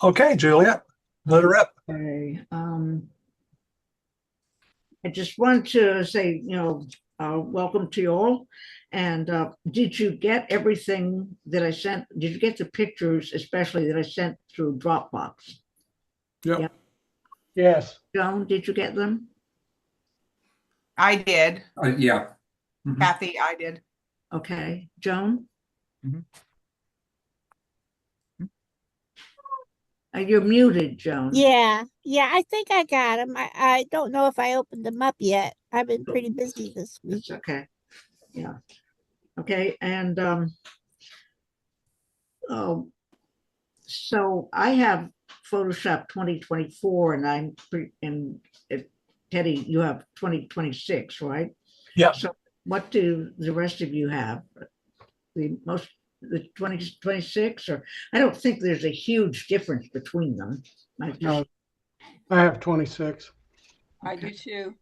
Okay, Juliet, let her rip. Okay. I just want to say, welcome to you all. And did you get everything that I sent? Did you get the pictures, especially that I sent through Dropbox? Yeah. Yep. Yes. Joan, did you get them? I did. Yeah. Mhm. Kathy, I did. Okay. Joan, Mhm. you're muted, Joan. Yeah, I think I got them. I don't know if I opened them up yet. I've been pretty busy this week. It's okay. Yeah. Okay. And oh, so I have Photoshop 2024, and Teddy, you have 2026, right? Yeah. So what do the rest of you have? The 2026, or I don't think there's a huge difference between them. No, I have 26. I do too.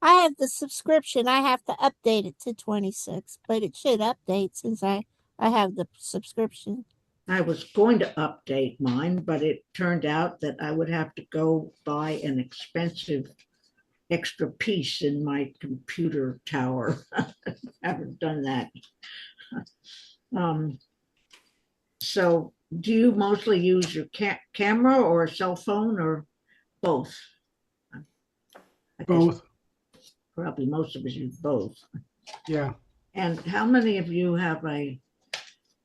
I have the subscription. I have to update it to 26, but it should update since I have the subscription. I was going to update mine, but it turned out that I would have to go buy an expensive extra piece in my computer tower. Haven't done that. Um, so do you mostly use your camera or a cell phone or both? I guess Both. probably most of us use both. Yeah. And how many of you have a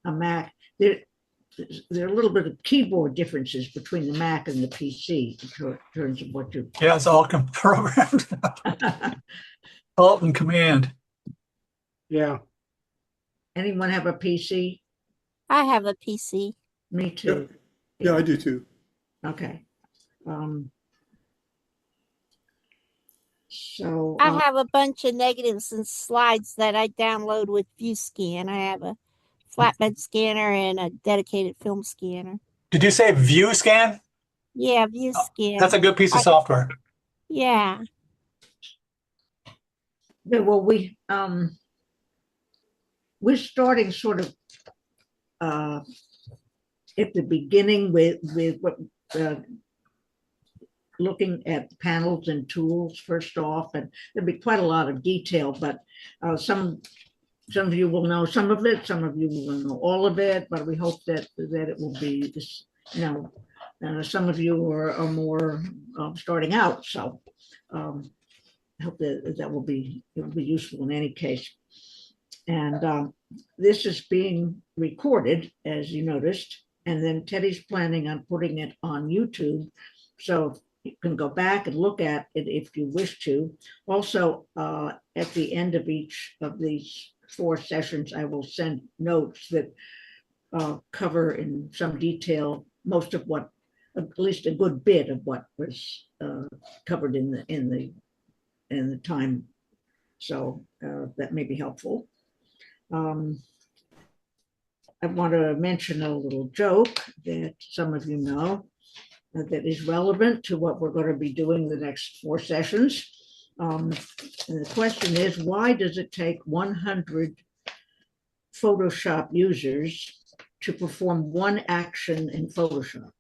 Mac? There are a little bit of keyboard differences between the Mac and the PC in terms of what you. Yeah, it's all programmed. Alt and Command. Yeah. Anyone have a PC? I have a PC. Me too. Yeah, I do too. Okay. So I have a bunch of negatives and slides that I download with ViewScan. I have a flatbed scanner and a dedicated film scanner. Did you say View Scan? Yeah, Oh, ViewScan. that's a good piece of software. Yeah. yeah, well, we're starting sort of at the beginning with what looking at panels and tools first off, and there'll be quite a lot of detail, but some of you will know some of it, some of you will know all of it, but we hope that it will be this, some of you are more starting out, so I hope that will be useful in any case. And this is being recorded, as you noticed, and then Teddy's planning on putting it on YouTube, so you can go back and look at it if you wish to. Also, at the end of each of these 4 sessions, I will send notes that cover in some detail most of what, at least a good bit of what was covered in the time. So that may be helpful. I want to mention a little joke that some of you know that is relevant to what we're going to be doing the next 4 sessions. And the question is, why does it take 100 Photoshop users to perform one action in Photoshop?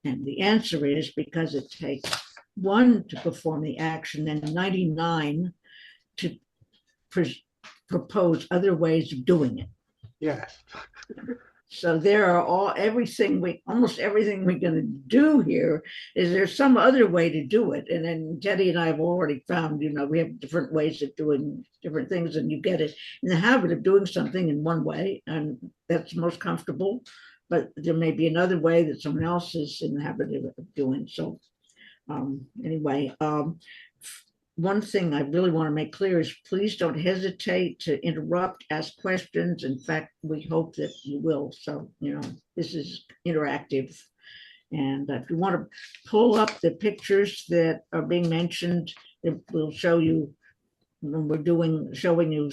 And the answer is because it takes 1 to perform the action and 99 to propose other ways of doing it. Yes. So there are almost everything we're going to do here is there's some other way to do it. And then Teddy and I have already found, we have different ways of doing different things, and you get it in the habit of doing something in one way, and that's most comfortable. But there may be another way that someone else is in the habit of doing. So anyway, one thing I really want to make clear is please don't hesitate to interrupt, ask questions. In fact, we hope that you will. So, this is interactive. And if you want to pull up the pictures that are being mentioned, it will show you when we're showing you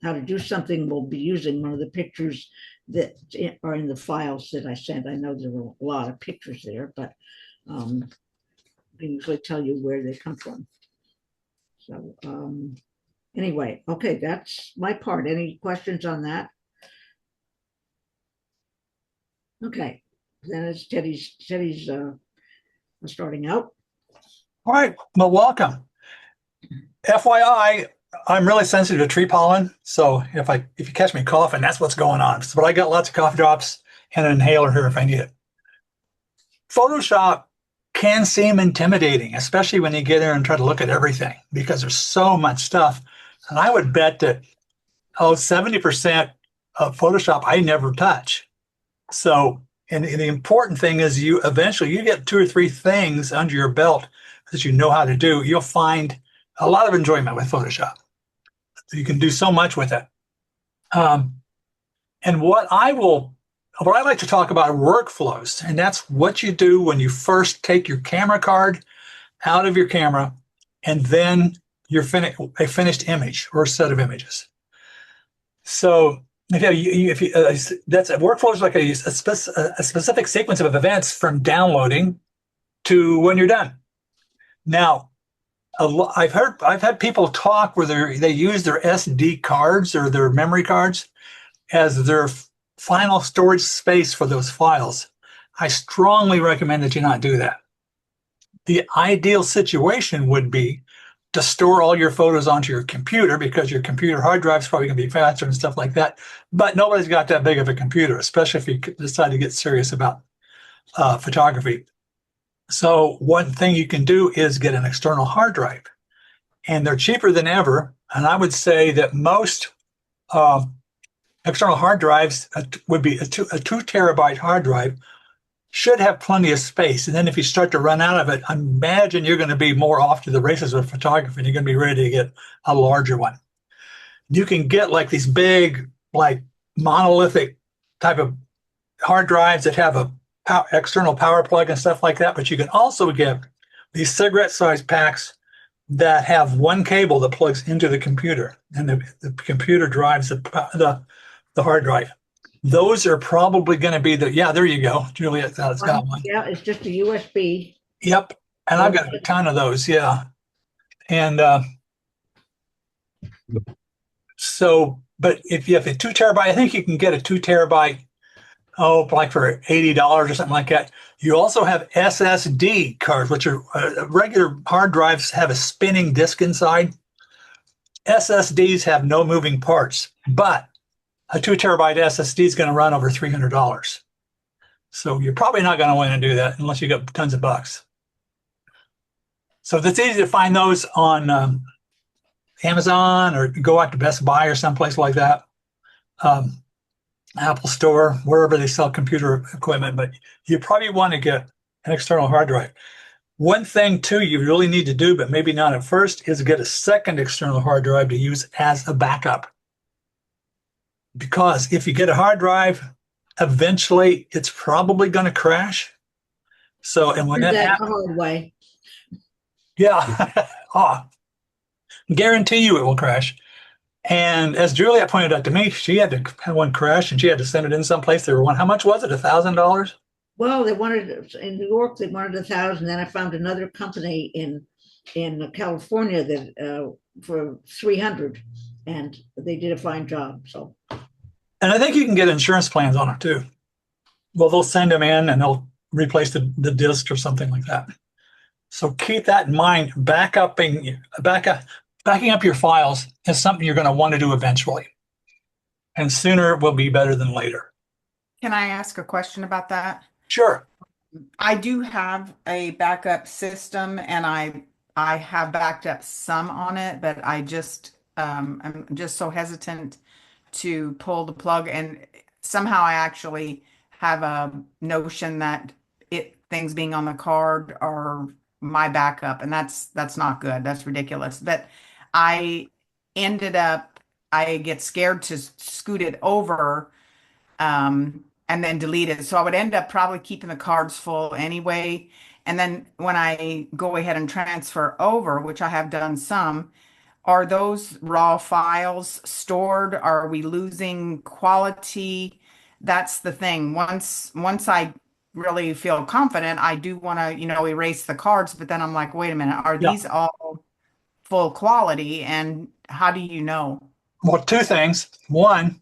how to do something. We'll be using one of the pictures that are in the files that I sent. I know there were a lot of pictures there, but I usually tell you where they come from. So anyway, okay, that's my part. Any questions on that? Okay, then it's Teddy's starting out. All right. Well, welcome. FYI, I'm really sensitive to tree pollen. So if you catch me coughing, that's what's going on. But I got lots of cough drops and an inhaler here if I need it. Photoshop can seem intimidating, especially when you get in and try to look at everything because there's so much stuff. And I would bet that 70% of Photoshop I never touch. So, and the important thing is you eventually get 2 or 3 things under your belt that you know how to do. You'll find a lot of enjoyment with Photoshop. You can do so much with it. And what I like to talk about are workflows, and that's what you do when you first take your camera card out of your camera, and then you're a finished image or a set of images. So that's a workflow is like a specific sequence of events from downloading to when you're done. Now, I've had people talk where they use their SD cards or their memory cards as their final storage space for those files. I strongly recommend that you not do that. The ideal situation would be to store all your photos onto your computer because your computer hard drive is probably going to be faster and stuff like that. But nobody's got that big of a computer, especially if you decide to get serious about photography. So one thing you can do is get an external hard drive, and they're cheaper than ever. And I would say that most external hard drives would be a 2 terabyte hard drive should have plenty of space. And then if you start to run out of it, imagine you're going to be more off to the races with photography and you're going to be ready to get a larger one. You can get like these big, like monolithic type of hard drives that have a external power plug and stuff like that. But you can also get these cigarette-sized packs that have one cable that plugs into the computer, and the computer drives the hard drive. Those are probably going to be there you go. Juliet has got one. Yeah, it's just a USB. Yep. And I've got a ton of those. Yeah. And but if you have a 2 terabyte, I think you can get a 2 terabyte, like for $80 or something like that. You also have SSD cards, which are regular hard drives have a spinning disk inside. SSDs have no moving parts, but a 2 terabyte SSD is going to run over $300. So you're probably not going to want to do that unless you got tons of bucks. So it's easy to find those on Amazon or go out to Best Buy or someplace like that. Apple Store, wherever they sell computer equipment, but you probably want to get an external hard drive. One thing too you really need to do, but maybe not at first, is get a second external hard drive to use as a backup. Because if you get a hard drive, eventually it's probably going to crash. So, and when that happens, the hard way. Yeah, guarantee you it will crash. And as Juliet pointed out to me, she had to have one crash and she had to send it in someplace. How much was it? $1,000? Well, they wanted in New York, they wanted 1,000. Then I found another company in California that for 300, and they did a fine job. So, and I think you can get insurance plans on it too. Well, they'll send them in and they'll replace the disc or something like that. So keep that in mind. Backing up your files is something you're going to want to do eventually, and sooner will be better than later. Can I ask a question about that? Sure. I do have a backup system, and I have backed up some on it, but I'm just so hesitant to pull the plug. And somehow I actually have a notion that things being on the card are my backup, and that's not good. That's ridiculous. But I get scared to scoot it over, and then delete it. So I would end up probably keeping the cards full anyway. And then when I go ahead and transfer over, which I have done some, are those raw files stored? Are we losing quality? That's the thing. Once I really feel confident, I do want to, erase the cards, but then I'm like, wait a minute, are these all full quality? And how do you know? Well, 2 things. One,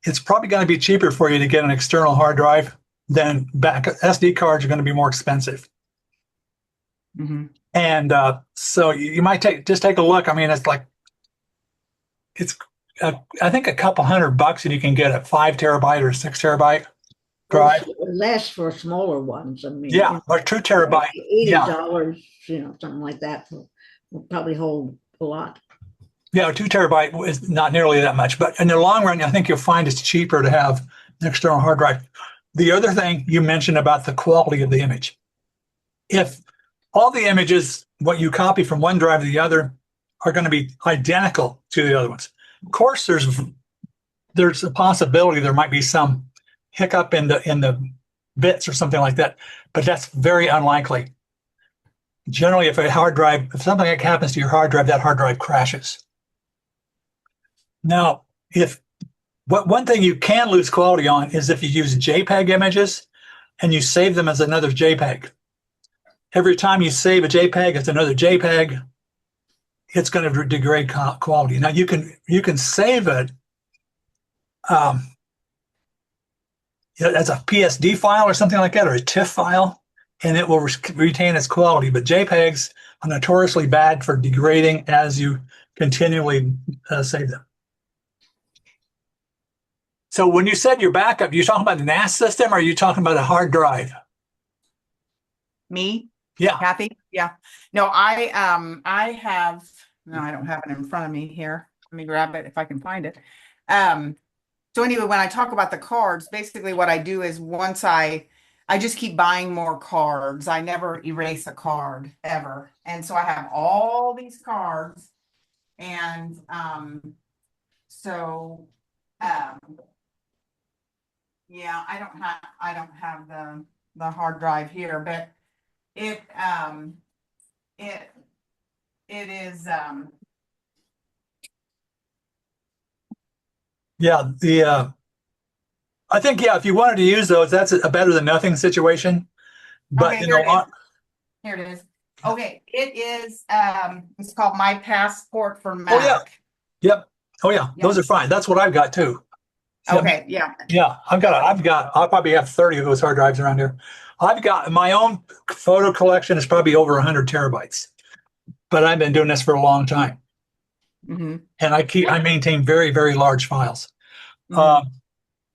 it's probably going to be cheaper for you to get an external hard drive then back SD cards are going to be more expensive. Mhm. And so you might just take a look. I mean, it's I think a couple $100 and you can get a 5 terabyte or 6 terabyte drive. Less for smaller ones. I mean, Yeah, or 2 terabyte. Yeah, $80, something like that will probably hold a lot. yeah, 2 terabyte is not nearly that much, but in the long run, I think you'll find it's cheaper to have an external hard drive. The other thing you mentioned about the quality of the image. If all the images, what you copy from one drive to the other, are going to be identical to the other ones. Of course, there's a possibility there might be some hiccup in the bits or something like that, but that's very unlikely. Generally, if something like happens to your hard drive, that hard drive crashes. Now, one thing you can lose quality on is if you use JPEG images and you save them as another JPEG. Every time you save a JPEG as another JPEG, it's going to degrade quality. Now you can save it as a PSD file or something like that, or a TIFF file, and it will retain its quality. But JPEGs are notoriously bad for degrading as you continually save them. So when you said your backup, you talking about the NAS system, or are you talking about a hard drive? Me? Yeah. Kathy? Yeah. No, I have, no, I don't have it in front of me here. Let me grab it if I can find it. So anyway, when I talk about the cards, basically what I do is once I just keep buying more cards. I never erase a card ever. And so I have all these cards. And yeah, I don't have the hard drive here, but it is Yeah, I think if you wanted to use those, that's a better than nothing situation. But okay, you know, here it is. Okay, it is it's called My Passport for Mac. Oh yeah, yep. Oh yeah, those are fine. That's what I've got too. Okay, yeah. Yeah, I'll probably have 30 of those hard drives around here. I've got my own photo collection is probably over 100 terabytes, but I've been doing this for a long time. Mm-hmm. And I maintain very, very large files. Mm-hmm.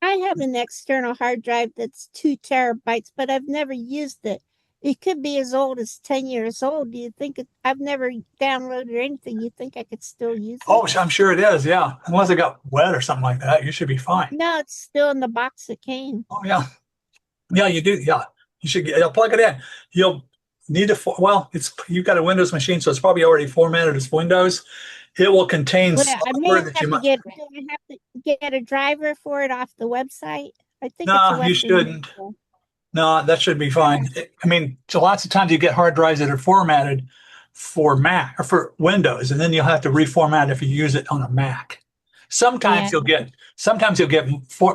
I have an external hard drive that's 2 terabytes, but I've never used it. It could be as old as 10 years old. Do you think I've never downloaded anything? You think I could still use it? Oh, I'm sure it is. Yeah. Unless it got wet or something like that, you should be fine. No, it's still in the box it came. Oh yeah. Yeah, you do. Yeah. You should plug it in. You'll need to, you've got a Windows machine, so it's probably already formatted as Windows. It will contain software that you might. Do I have to get a driver for it off the website? I think No, you shouldn't. No, that should be fine. I mean, so lots of times you get hard drives that are formatted for Mac or for Windows, and then you'll have to reformat if you use it on a Mac. Sometimes you'll get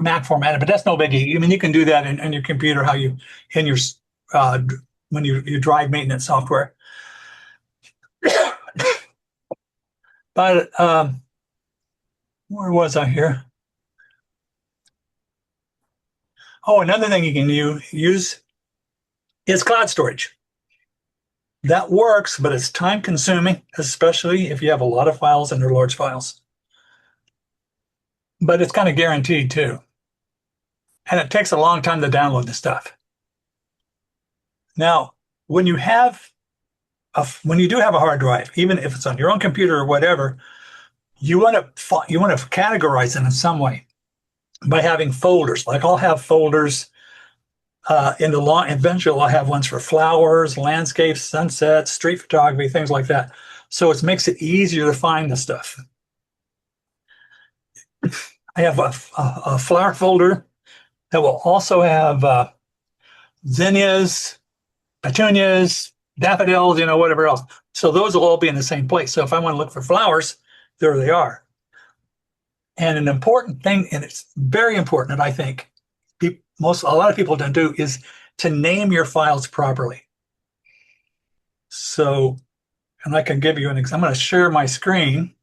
Mac formatted, but that's no biggie. I mean, you can do that in your computer, when you drive maintenance software. But where was I here? Oh, another thing you can use is cloud storage. That works, but it's time consuming, especially if you have a lot of files and they're large files. But it's kind of guaranteed too. And it takes a long time to download the stuff. Now, when you do have a hard drive, even if it's on your own computer or whatever, you want to categorize it in some way by having folders. Like I'll have folders eventually I'll have ones for flowers, landscapes, sunsets, street photography, things like that. So it makes it easier to find the stuff. I have a flower folder that will also have zinnias, petunias, daffodils, whatever else. So those will all be in the same place. So if I want to look for flowers, there they are. And an important thing, and it's very important, and I think a lot of people don't do, is to name your files properly. So, and I can give you an example. I'm going to share my screen.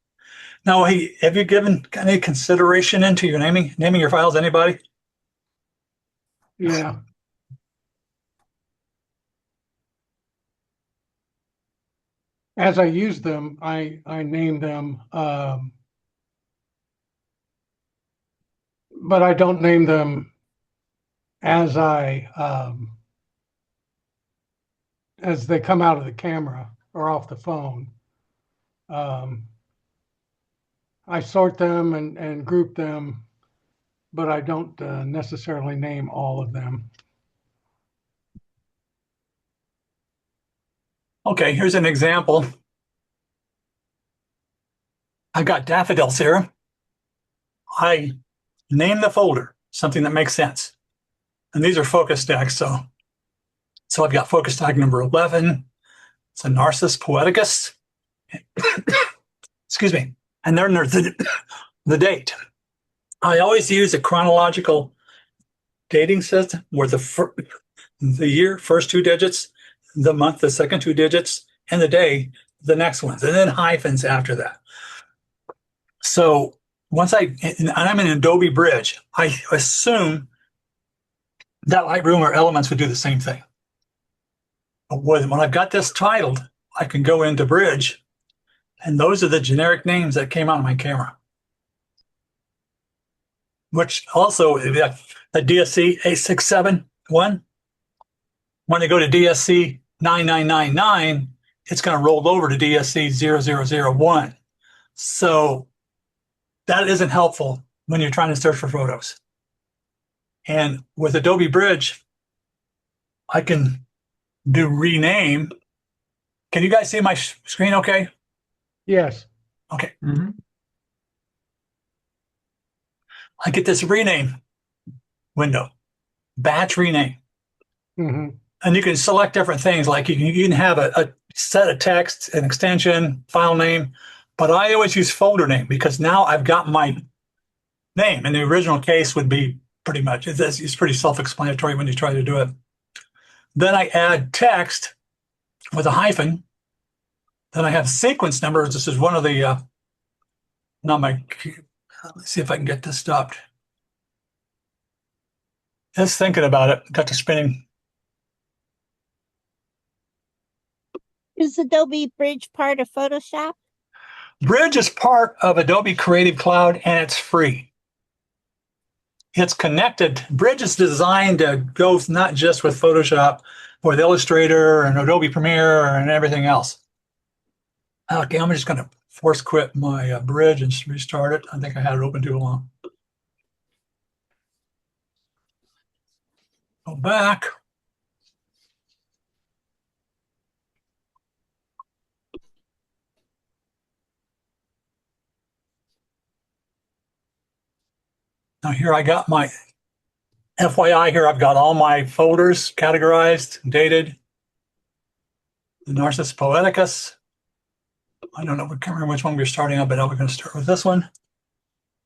Now, hey, have you given any consideration into your naming your files? Anybody? Yeah. as I use them, I name them, but I don't name them as as they come out of the camera or off the phone. I sort them and group them, but I don't necessarily name all of them. Okay, here's an example. I got daffodils here. I name the folder something that makes sense. And these are focus tags. So I've got focus tag number 11. It's a Narcissus poeticus. Excuse me. And then there's the date. I always use a chronological dating system where the year, first two digits, the month, the second two digits, and the day, the next ones, and then hyphens after that. So once I'm in Adobe Bridge, I assume that Lightroom or Elements would do the same thing. But when I've got this titled, I can go into Bridge, and those are the generic names that came out of my camera. Which also, a DSC 8671, when they go to DSC 9999, it's going to roll over to DSC 0001. So that isn't helpful when you're trying to search for photos. And with Adobe Bridge, I can do rename. Can you guys see my screen okay? Yes. Okay. Mhm. I get this rename window, batch rename. Hmm. And you can select different things, like you can have a set of text, an extension, file name, but I always use folder name because now I've got my name. In the original case would be pretty much, it's pretty self-explanatory when you try to do it. Then I add text with a hyphen. Then I have sequence numbers. This is one of the, let's see if I can get this stopped. Just thinking about it, got to spinning. Is Adobe Bridge part of Photoshop? Bridge is part of Adobe Creative Cloud and it's free. It's connected. Bridge is designed to go not just with Photoshop, but with Illustrator and Adobe Premiere and everything else. Okay, I'm just going to force quit my Bridge and restart it. I think I had it open too long. Go back. Now here I got my FYI here, I've got all my folders categorized, dated. The Narcissus poeticus. I don't know, I can't remember which one we're starting on, but now we're going to start with this one.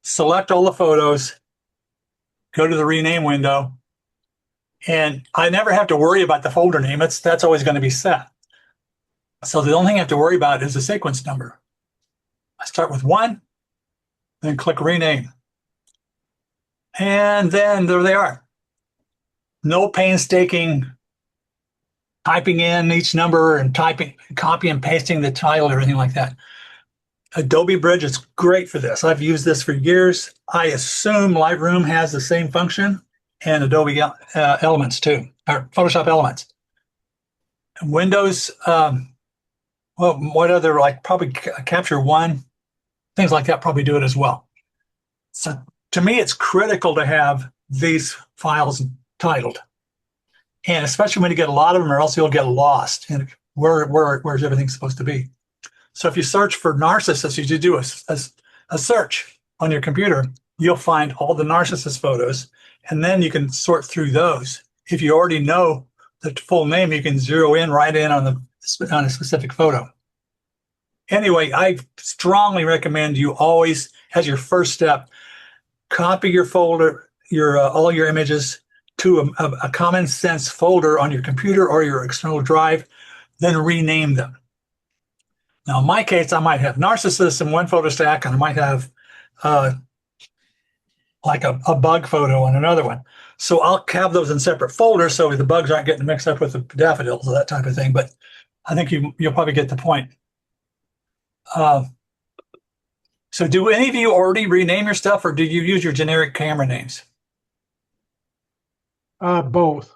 Select all the photos, go to the rename window, and I never have to worry about the folder name. That's always going to be set. So the only thing I have to worry about is the sequence number. I start with 1, then click rename. And then there they are. No painstaking typing in each number and copy and pasting the title or anything like that. Adobe Bridge is great for this. I've used this for years. I assume Lightroom has the same function and Adobe Elements too, or Photoshop Elements. Windows, well, what other, like probably Capture One, things like that probably do it as well. So to me, it's critical to have these files titled. And especially when you get a lot of them, or else you'll get lost in where's everything supposed to be. So if you search for Narcissus, you do a search on your computer, you'll find all the Narcissus photos, and then you can sort through those. If you already know the full name, you can zero in right in on a specific photo. Anyway, I strongly recommend you always, as your first step, copy your folder, all your images to a common sense folder on your computer or your external drive, then rename them. Now, in my case, I might have Narcissus in one photo stack, and I might have like a bug photo on another one. So I'll have those in separate folders so the bugs aren't getting mixed up with the daffodils or that type of thing. But I think you'll probably get the point. Uh, so do any of you already rename your stuff, or do you use your generic camera names? Both.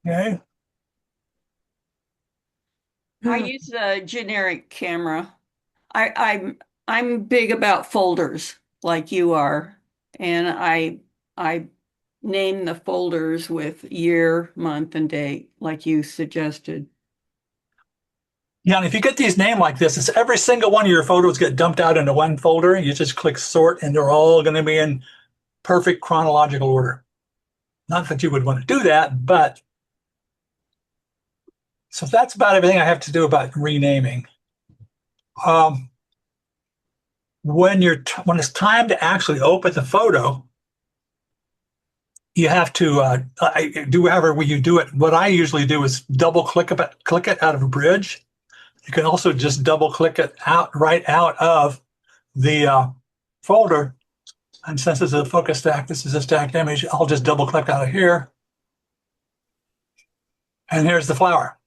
Okay. I use a generic camera. I'm big about folders like you are, and I name the folders with year, month, and date like you suggested. Yeah, and if you get these named like this, it's every single one of your photos get dumped out into one folder. You just click sort, and they're all going to be in perfect chronological order. Not that you would want to do that, but so that's about everything I have to do about renaming. When it's time to actually open the photo, you have to do however you do it. What I usually do is double click it out of a bridge. You can also just double click it right out of the folder. And since this is a focus stack, this is a stacked image, I'll just double click out of here. And here's the flower.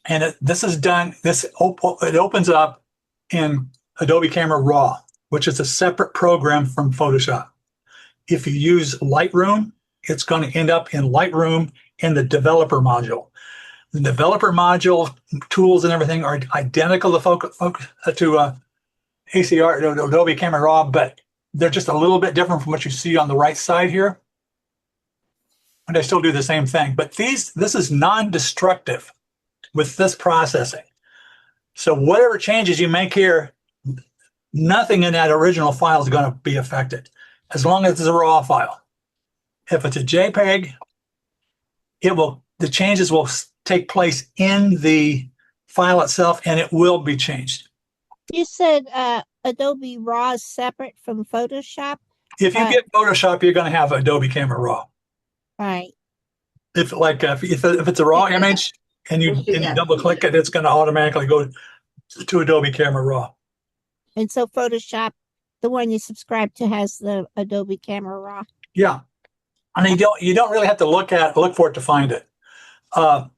And this is done, it opens up in Adobe Camera Raw, which is a separate program from Photoshop. If you use Lightroom, it's going to end up in Lightroom in the developer module. The developer module tools and everything are identical to ACR, Adobe Camera Raw, but they're just a little bit different from what you see on the right side here. And I still do the same thing, but this is non-destructive with this processing. So whatever changes you make here, nothing in that original file is going to be affected, as long as it's a raw file. If it's a JPEG, the changes will take place in the file itself, and it will be changed. You said Adobe Raw is separate from Photoshop? If you get Photoshop, you're going to have Adobe Camera Raw. Right. If it's a raw image and you double click it, it's going to automatically go to Adobe Camera Raw. And so Photoshop, the one you subscribe to, has the Adobe Camera Raw. Yeah. And you don't really have to look for it to find it.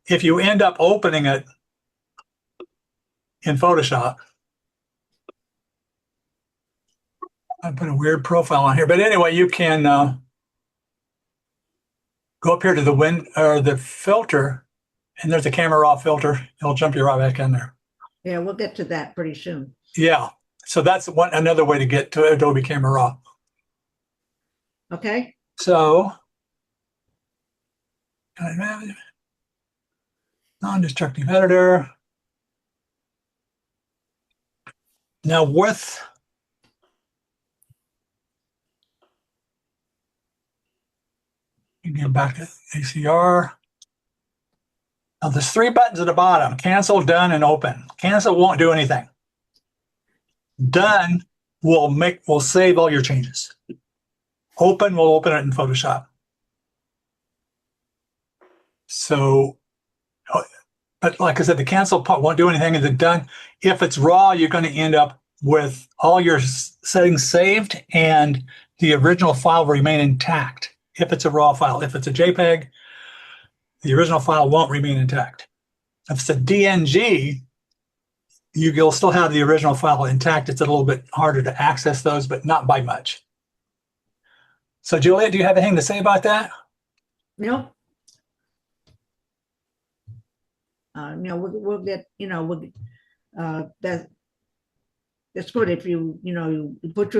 If you end up opening it in Photoshop, I put a weird profile on here, but anyway, you can go up here to the filter, and there's a Camera Raw filter. It'll jump you right back in there. Yeah, we'll get to that pretty soon. Yeah. So that's another way to get to Adobe Camera Raw. Okay. So non-destructive editor. Now you get back to ACR. Now there's 3 buttons at the bottom: cancel, done, and open. Cancel won't do anything. Done will save all your changes. Open will open it in Photoshop. So, but like I said, the cancel part won't do anything, and the done. If it's raw, you're going to end up with all your settings saved, and the original file will remain intact. If it's a raw file, if it's a JPEG, the original file won't remain intact. If it's a DNG, you'll still have the original file intact. It's a little bit harder to access those, but not by much. So, Juliet, do you have anything to say about that? Nope. We'll get, that's good if you put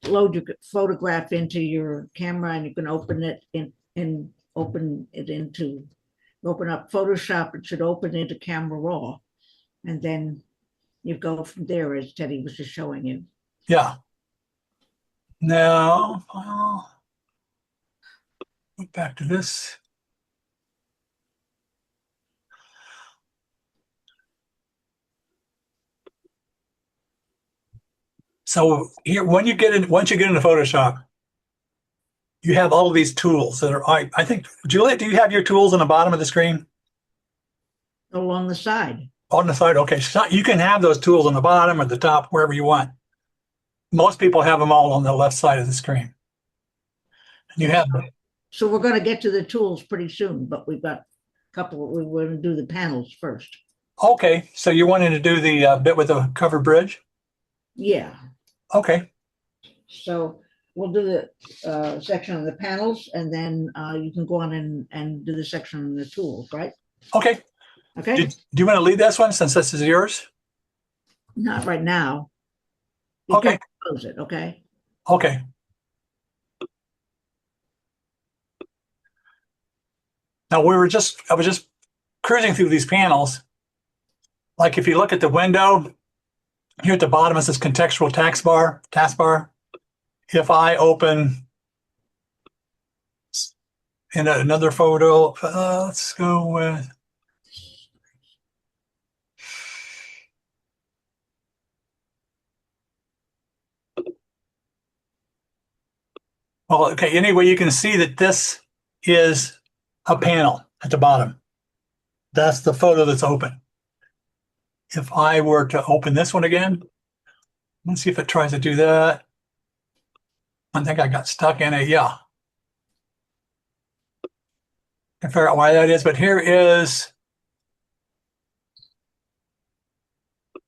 load your photograph into your camera, and you can open it open up Photoshop. It should open into Camera Raw, and then you go from there, as Teddy was just showing you. Yeah. Now, I'll go back to this. So here, once you get into Photoshop, you have all of these tools that are, I think, Juliet, do you have your tools on the bottom of the screen? Along the side. On the side, okay. So you can have those tools on the bottom or the top, wherever you want. Most people have them all on the left side of the screen. And you have So we're gonna get to the tools pretty soon, but we've got a couple, we want to do the panels first. Okay, so you're wanting to do the bit with the covered bridge? Yeah, Okay, so we'll do the section on the panels and then you can go on and do the section on the tools, right? okay. Okay, Do you want to lead this one since this is yours? not right now. You Okay, can close it, okay? okay. Now I was just cruising through these panels. Like if you look at the window, here at the bottom is this contextual taskbar. If I open in another photo, let's go with, well, okay, anyway, you can see that this is a panel at the bottom. That's the photo that's open. If I were to open this one again, let's see if it tries to do that. I think I got stuck in it. Yeah. I figure out why that is, but here is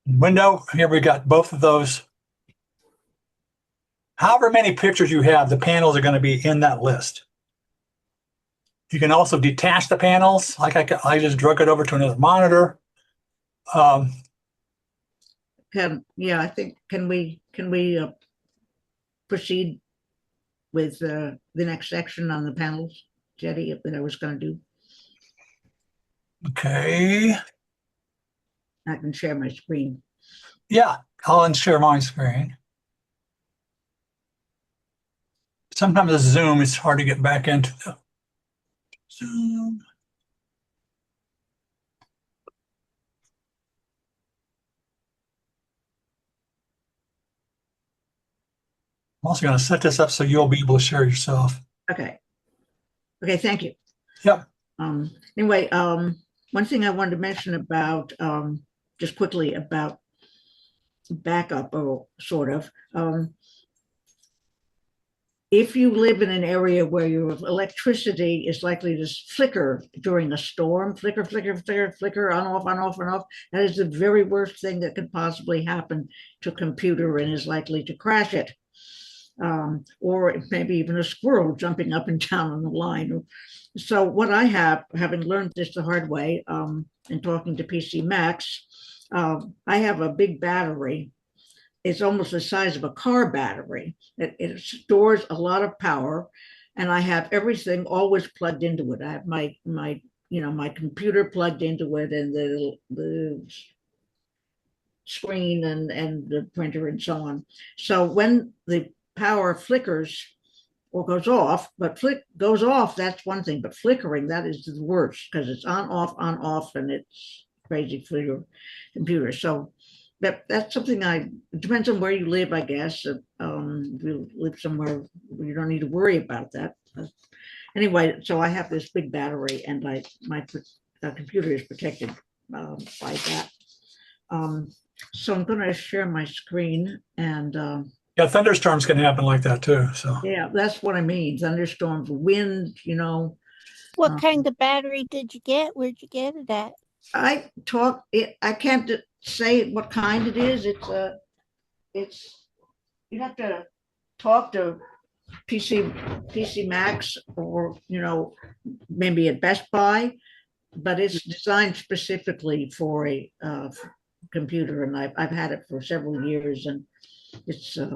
window. Here we got both of those. However many pictures you have, the panels are going to be in that list. You can also detach the panels. Like I just drug it over to another monitor. Yeah, I think, can we proceed with the next section on the panels, Jetty, that I was gonna do? Okay. I can share my screen. Yeah, I'll share my screen. Sometimes the Zoom is hard to get back into the Zoom. I'm also going to set this up so you'll be able to share yourself. Okay. Okay, thank you. Yep. Anyway, one thing I wanted to mention about, just quickly about backup, or sort of, if you live in an area where your electricity is likely to flicker during a storm, flicker, flicker, flicker, flicker, on, off, on, off, and off, that is the very worst thing that could possibly happen to a computer and is likely to crash it. Or maybe even a squirrel jumping up and down on the line. So what I have, having learned this the hard way, and talking to PC Max, I have a big battery. It's almost the size of a car battery. It stores a lot of power, and I have everything always plugged into it. I have my computer plugged into it, and the screen and the printer and so on. So when the power flickers or goes off, but goes off, that's one thing, but flickering, that is the worst, because it's on, off, and it's crazy for your computer. So that's something it depends on where you live, I guess. If you live somewhere where you don't need to worry about that. Anyway, so I have this big battery, and my computer is protected by that. So I'm going to share my screen, and yeah, thunderstorms can happen like that too. So yeah, that's what I mean. Thunderstorms, wind, What kind of battery did you get? Where'd you get it at? I can't say what kind it is. It's you have to talk to PC Max, or maybe at Best Buy, but it's designed specifically for a computer, and I've had it for several years, and it's thank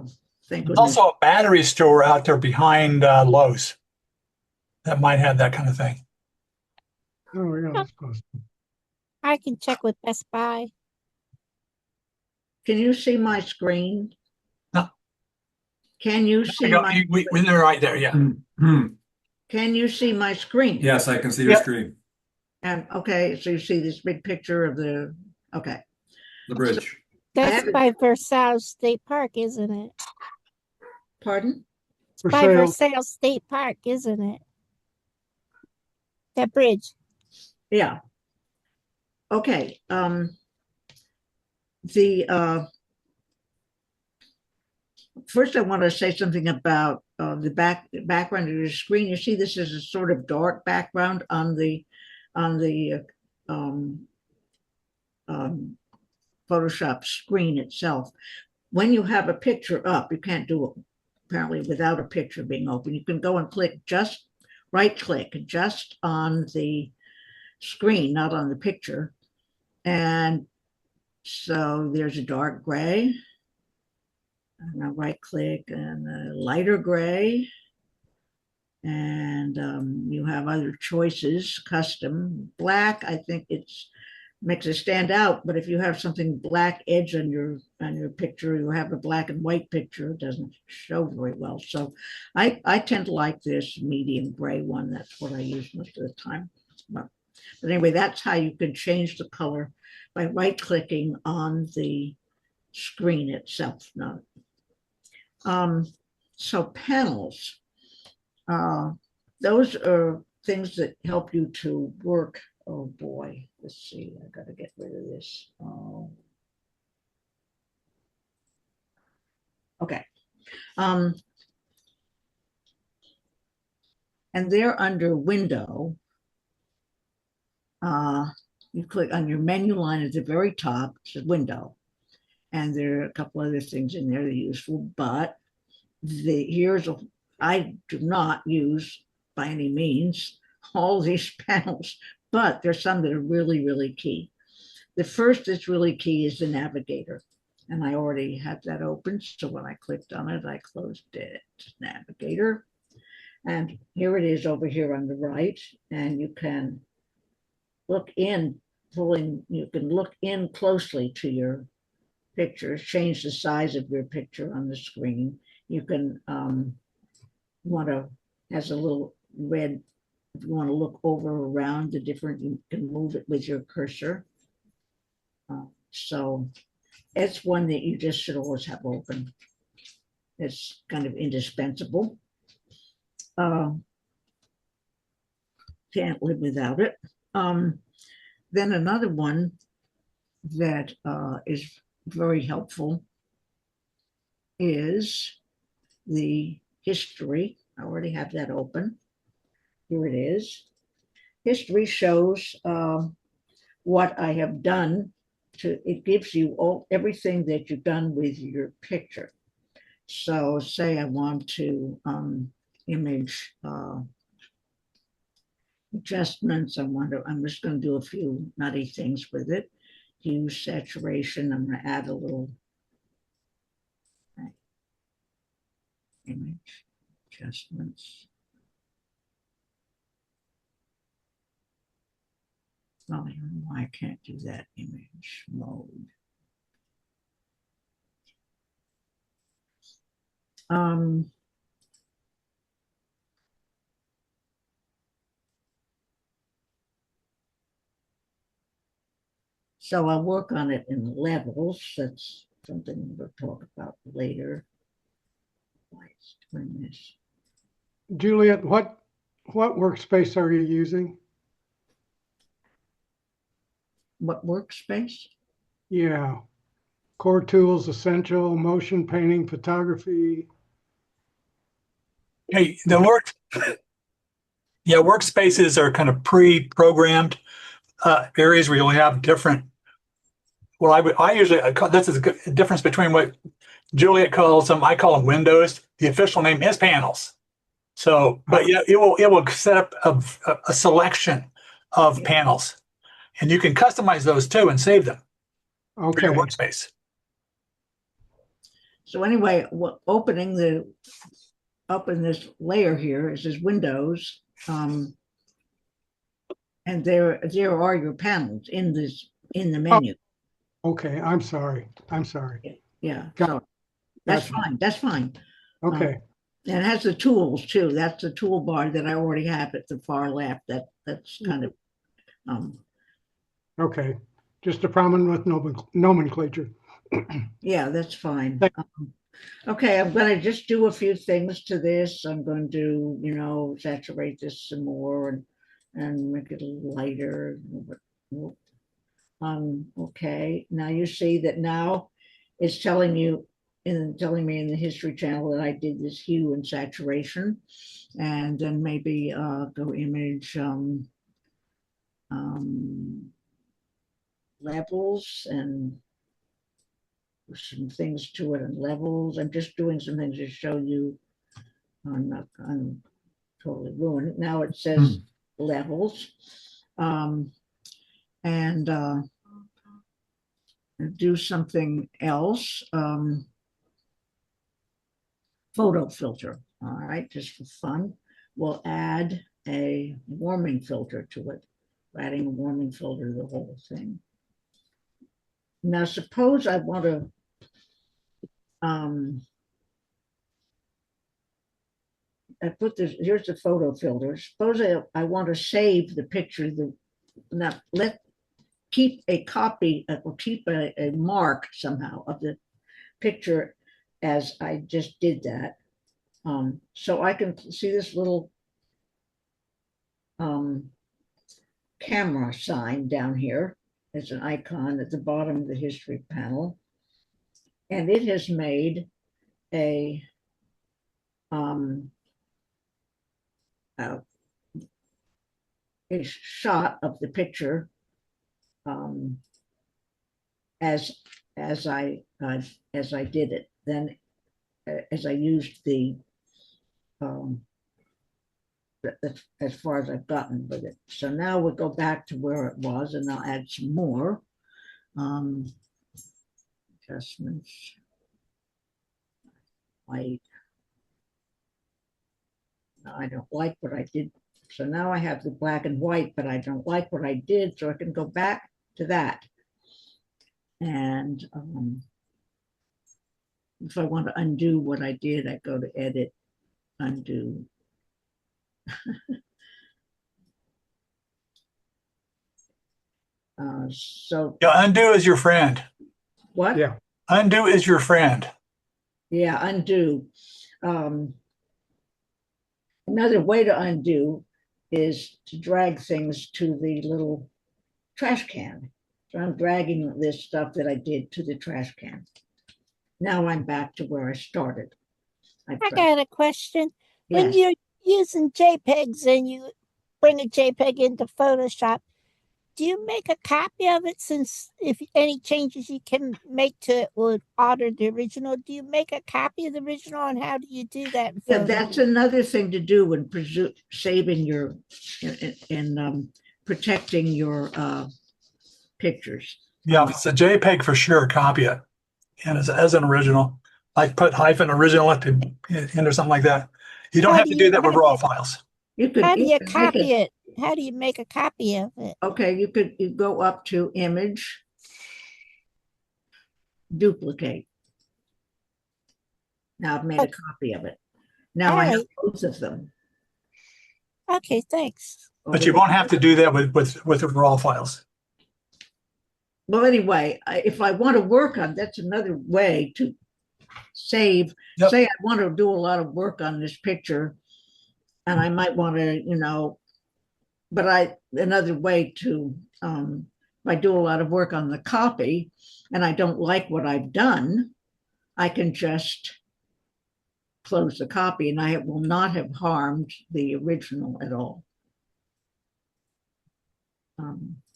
there's goodness. also a battery store out there behind Lowe's that might have that kind of thing. Oh, yeah, that's close. I can check with Best Buy. Can you see my screen? No. Can you see We're right there. Yeah. Can you see my screen? Yes, I can see your Yep. screen, And okay, so you see this big picture of the the bridge. That's by Versailles State Park, isn't it? Pardon? It's by Versailles. Versailles State Park, isn't it? That bridge. Yeah. Okay. first I want to say something about the background of your screen. You see, this is a sort of dark background on the um, um, Photoshop screen itself. When you have a picture up, you can't do it apparently without a picture being open. You can go and click, just right click just on the screen, not on the picture. And so there's a dark gray. And I'll right click and a lighter gray. And you have other choices, custom. Black, I think it's makes it stand out, but if you have something black edge on your picture, you have a black and white picture, it doesn't show very well. So I tend to like this medium gray one. That's what I use most of the time. But anyway, that's how you can change the color by right clicking on the screen itself. Not so panels, those are things that help you to work. Oh boy, let's see, I gotta get rid of this. Okay. And they're under window. You click on your menu line at the very top, it says window. And there are a couple other things in there that are useful, but I do not use by any means all these panels, but there's some that are really, really key. The first that's really key is the navigator. And I already have that open. So when I clicked on it, I closed it, navigator. And here it is over here on the right. And you can look in, you can look in closely to your pictures, change the size of your picture on the screen. You can has a little red, if you want to look over around the different, you can move it with your cursor. So it's one that you just should always have open. It's kind of indispensable. Can't live without it. Then another one that is very helpful is the history. I already have that open. Here it is. History shows what I have done. It gives you everything that you've done with your picture. So say I want to image adjustments. I'm just going to do a few nutty things with it. Hue, saturation. I'm going to add a little image adjustments. Well, I don't know why I can't do that. Image mode. So I'll work on it in levels. That's something we'll talk about later. Why it's doing this. Juliet, what workspace are you using? What workspace? Yeah. Core Tools, Essential, Motion, Painting, Photography. Hey, workspaces are kind of pre-programmed areas where you'll have different. Well, I usually this is a difference between what Juliet calls them. I call them windows. The official name is panels. So, but yeah, it will set up a selection of panels, and you can customize those too and save them for your workspace. So anyway, open this layer here. It says Windows, and there are your panels in the menu. Okay, I'm sorry. Yeah, so that's fine. That's fine. Okay. And it has the tools too. That's the toolbar that I already have at the far left. That's kind of Okay, just a problem with nomenclature. yeah, that's fine. Okay, I'm going to just do a few things to this. I'm going to, saturate this some more and make it a little lighter. Okay, now you see that now it's telling you in telling me in the History Channel that I did this hue and saturation, and then maybe go image levels and some things to it and levels. I'm just doing some things to show you. I'm totally ruined. Now it says levels. And do something else. Photo filter. All right, just for fun. We'll add a warming filter to it. Adding a warming filter to the whole thing. Now, suppose I want to I put this, here's the photo filter. Suppose I want to save the picture, keep a copy, or keep a mark somehow of the picture as I just did that. So I can see this little camera sign down here. It's an icon at the bottom of the history panel. And it has made a shot of the picture as I did it. Then as I used the as far as I've gotten with it. So now we'll go back to where it was, and I'll add some more adjustments. White. I don't like what I did. So now I have the black and white, but I don't like what I did. So I can go back to that. And if I want to undo what I did, I go to edit, undo. So Yeah, undo is your friend. what? Yeah. Undo is your friend. Yeah, undo. Another way to undo is to drag things to the little trash can. So I'm dragging this stuff that I did to the trash can. Now I'm back to where I started. I got a question. When Yes. you're using JPEGs and you bring a JPEG into Photoshop, do you make a copy of it, since if any changes you can make to it would alter the original? Do you make a copy of the original, and how do you do that in Yeah, Photoshop? that's another thing to do when saving your and protecting your pictures. Yeah, if it's a JPEG for sure, copy it. And as an original, like put hyphen original into something like that. You don't How have do to do you- that with raw files. You could How do you can make copy it? How do you make a copy of it? Okay, you go up to image, duplicate. Now I've made a copy of it. Now I have Alright. both of them. Okay, thanks. But you won't have to do that with raw files. Well, anyway, if I want to work on, that's another way to save. Yep. Say I want to do a lot of work on this picture, and I might want to, but another way to, if I do a lot of work on the copy and I don't like what I've done, I can just close the copy, and I will not have harmed the original at all.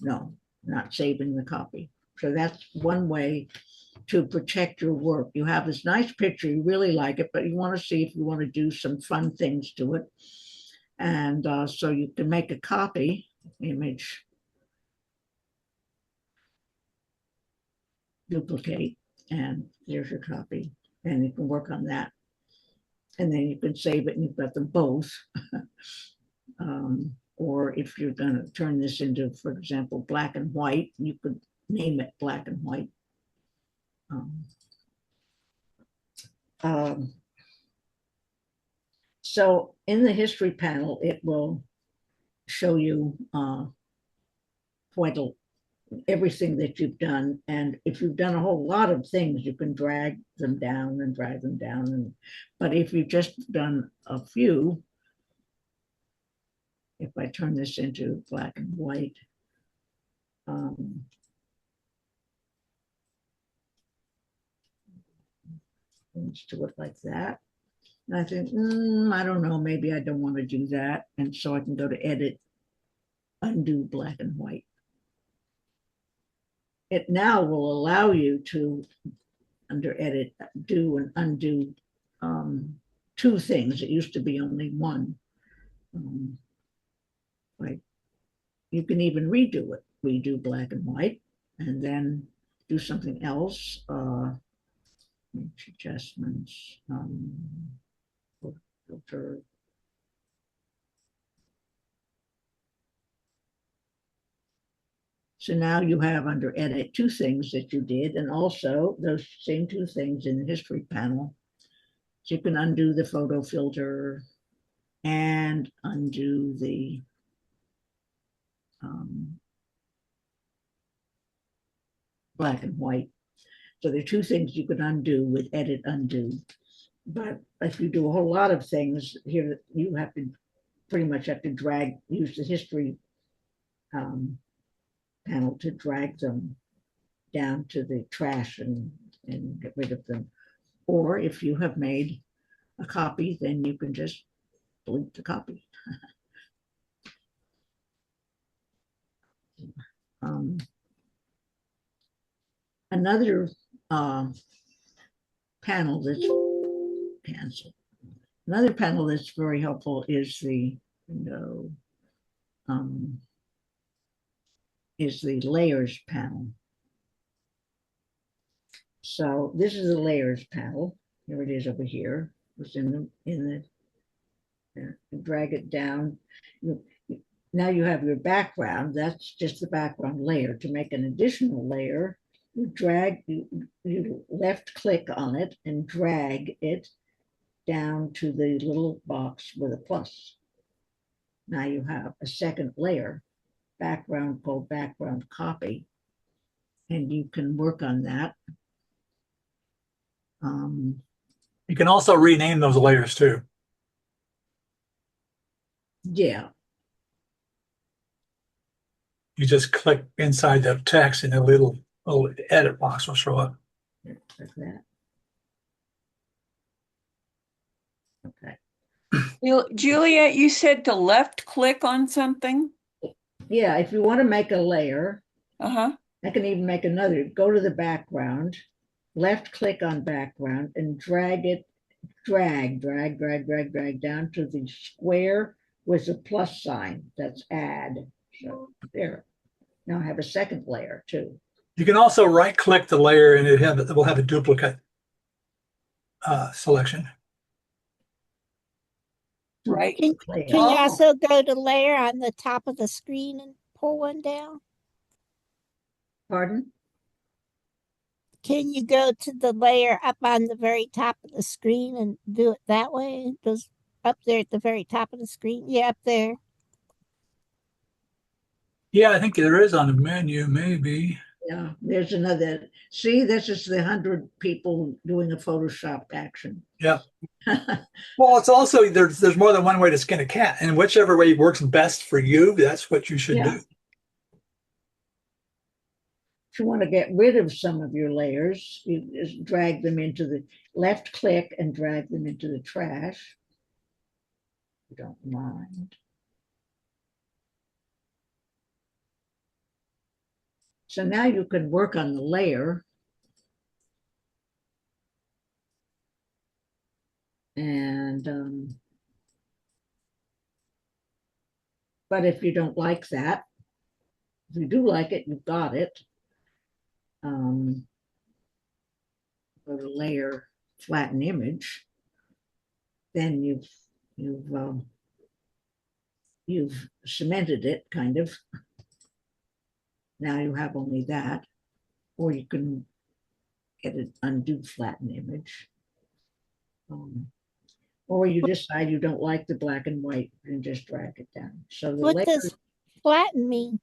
No, not saving the copy. So that's one way to protect your work. You have this nice picture, you really like it, but you want to see if you want to do some fun things to it. And so you can make a copy, image, duplicate, and there's your copy. And you can work on that. And then you can save it, and you've got them both. Or if you're going to turn this into, for example, black and white, you could name it black and white. So in the history panel, it will show you everything that you've done. And if you've done a whole lot of things, you can drag them down and drag them down. But if you've just done a few, if I turn this into black and white, things to it like that. And I think, I don't know, maybe I don't want to do that. And so I can go to edit, undo black and white. It now will allow you to, under edit, do and undo two things. It used to be only one. Like you can even redo it, redo black and white, and then do something else. Adjustments, filter. So now you have under edit two things that you did, and also those same two things in the history panel. So you can undo the photo filter and undo the black and white. So there are two things you can undo with edit undo. But if you do a whole lot of things here, you have to pretty much have to use the history panel to drag them down to the trash and get rid of them. Or if you have made a copy, then you can just delete the copy. Another panel that's canceled. Another panel that's very helpful is the layers panel. So this is the layers panel. Here it is over here. It's in the drag it down. Now you have your background. That's just the background layer. To make an additional layer, you left click on it and drag it down to the little box with a plus. Now you have a second layer, background called background copy, and you can work on that. You can also rename those layers too. Yeah. You just click inside the text and a little edit box will show up. Like that. Okay. Juliet, you said to left click on something? Yeah, if you want to make a layer, Uh-huh. I can even make another. Go to the background, left click on background and drag down to the square with a plus sign. That's add. So there. Now I have a second layer too. You can also right click the layer and it will have a duplicate selection. Right. Can you also go to layer on the top of the screen and pull one down? Pardon? Can you go to the layer up on the very top of the screen and do it that way? It goes up there at the very top of the screen. Yeah, up there. Yeah, I think there is on the menu, maybe. Yeah, there's another. See, this is the 100 people doing a Photoshop action. Yeah. Well, it's also there's more than one way to skin a cat, and whichever way works best for you, that's what you should do. If you want to get rid of some of your layers, you just drag them into the left click and drag them into the trash. You don't mind. So now you can work on the layer. And, but if you don't like that, if you do like it, you've got it. Go to layer, flatten image. Then you've cemented it, kind of. Now you have only that, or you can get it undo flatten image. Or you decide you don't like the black and white and just drag it down. So the What does flatten mean?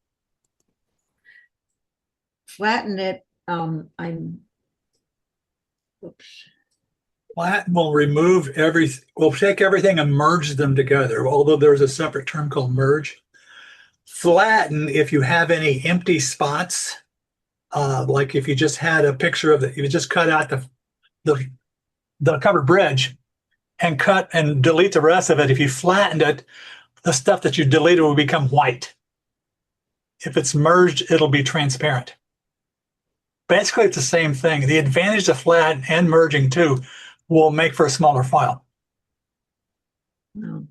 Flatten it. Flatten will remove we'll take everything and merge them together, although there's a separate term called merge. Flatten, if you have any empty spots, like if you just had a picture of if you just cut out the the covered bridge and cut and delete the rest of it. If you flattened it, the stuff that you deleted will become white. If it's merged, it'll be transparent. Basically, it's the same thing. The advantage of flat and merging too will make for a smaller file. No,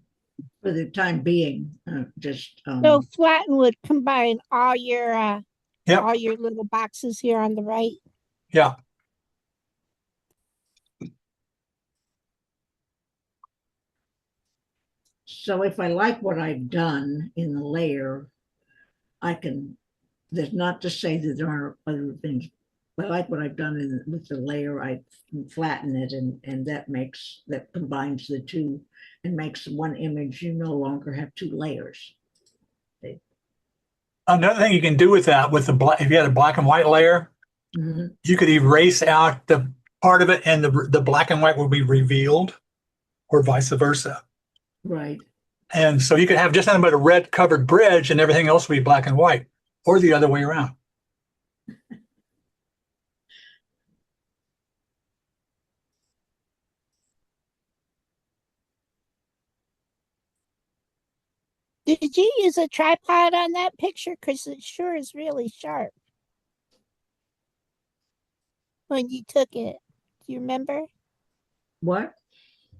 for the time being, just So Flatten would combine all your Yep. all your little boxes here on the right. Yeah. so if I like what I've done in the layer, I can. That's not to say that there aren't other things. But I like what I've done with the layer. I flatten it, and that combines the two and makes one image. You no longer have two layers. Another thing you can do with that, with the black, if you had a black and white layer, Mhm. you could erase out the part of it, and the black and white will be revealed, or vice versa. Right. And so you could have just nothing but a red covered bridge, and everything else will be black and white, or the other way around. Did you use a tripod on that picture? Because it sure is really sharp when you took it. Do you remember? What?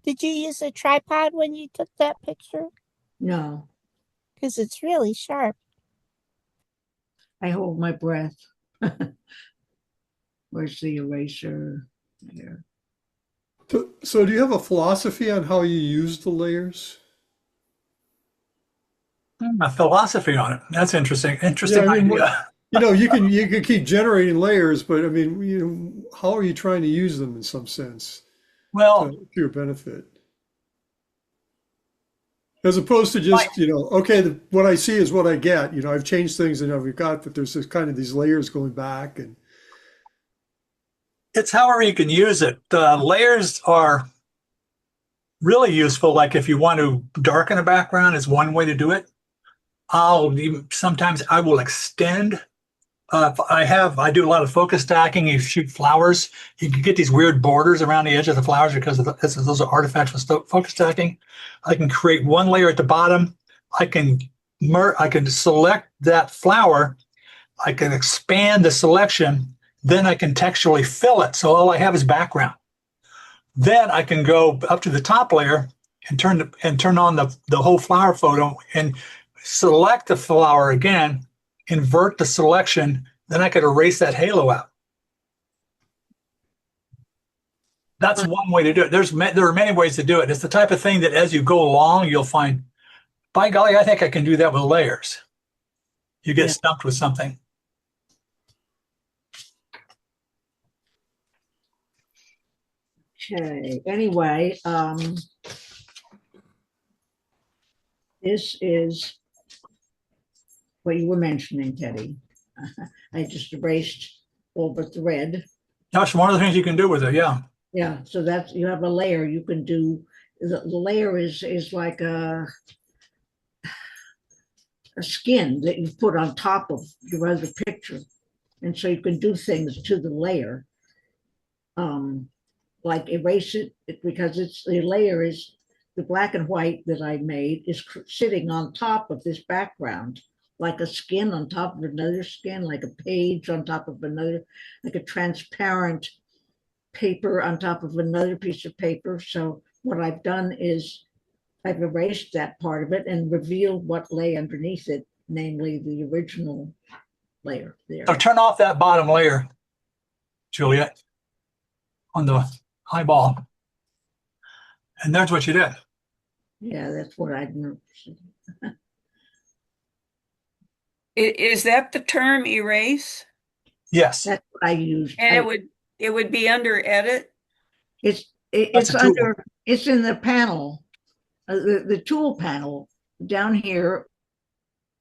Did you use a tripod when you took that picture? No, Because it's really sharp. I hold my breath. Where's the eraser? There. So do you have a philosophy on how you use the layers? A philosophy on it. That's interesting. Interesting Yeah, I mean, idea. you can keep generating layers, but I mean, how are you trying to use them in some sense Well, to your benefit? As opposed to just, okay, what I see is what I get. I've changed things and I've got, but there's this kind of these layers going back, and it's however you can use it. Layers are really useful. Like if you want to darken a background, is one way to do it. Sometimes I will extend. I do a lot of focus stacking. You shoot flowers, you can get these weird borders around the edge of the flowers because those are artifacts with focus stacking. I can create one layer at the bottom. I can select that flower. I can expand the selection. Then I can textually fill it. So all I have is background. Then I can go up to the top layer and turn on the whole flower photo and select the flower again, invert the selection, then I could erase that halo out. That's one way to do it. There are many ways to do it. It's the type of thing that as you go along, you'll find, by golly, I think I can do that with layers. You get stumped with something. Okay. Anyway, this is what you were mentioning, Teddy. I just erased all but the red. That's one of the things you can do with it. Yeah. Yeah. So that's, you have a layer you can do. The layer is like a skin that you put on top of your other picture. And so you can do things to the layer. Like erase it because the layer is the black and white that I made is sitting on top of this background, like a skin on top of another skin, like a page on top of another, like a transparent paper on top of another piece of paper. So what I've done is I've erased that part of it and revealed what lay underneath it, namely the original layer there. So turn off that bottom layer, Juliet, on the eyeball. And there's what you did. Yeah, that's what I noticed. Is that the term erase? Yes. That's what I used. And it would be under edit? It's a tool. it's in the panel, the tool panel down here,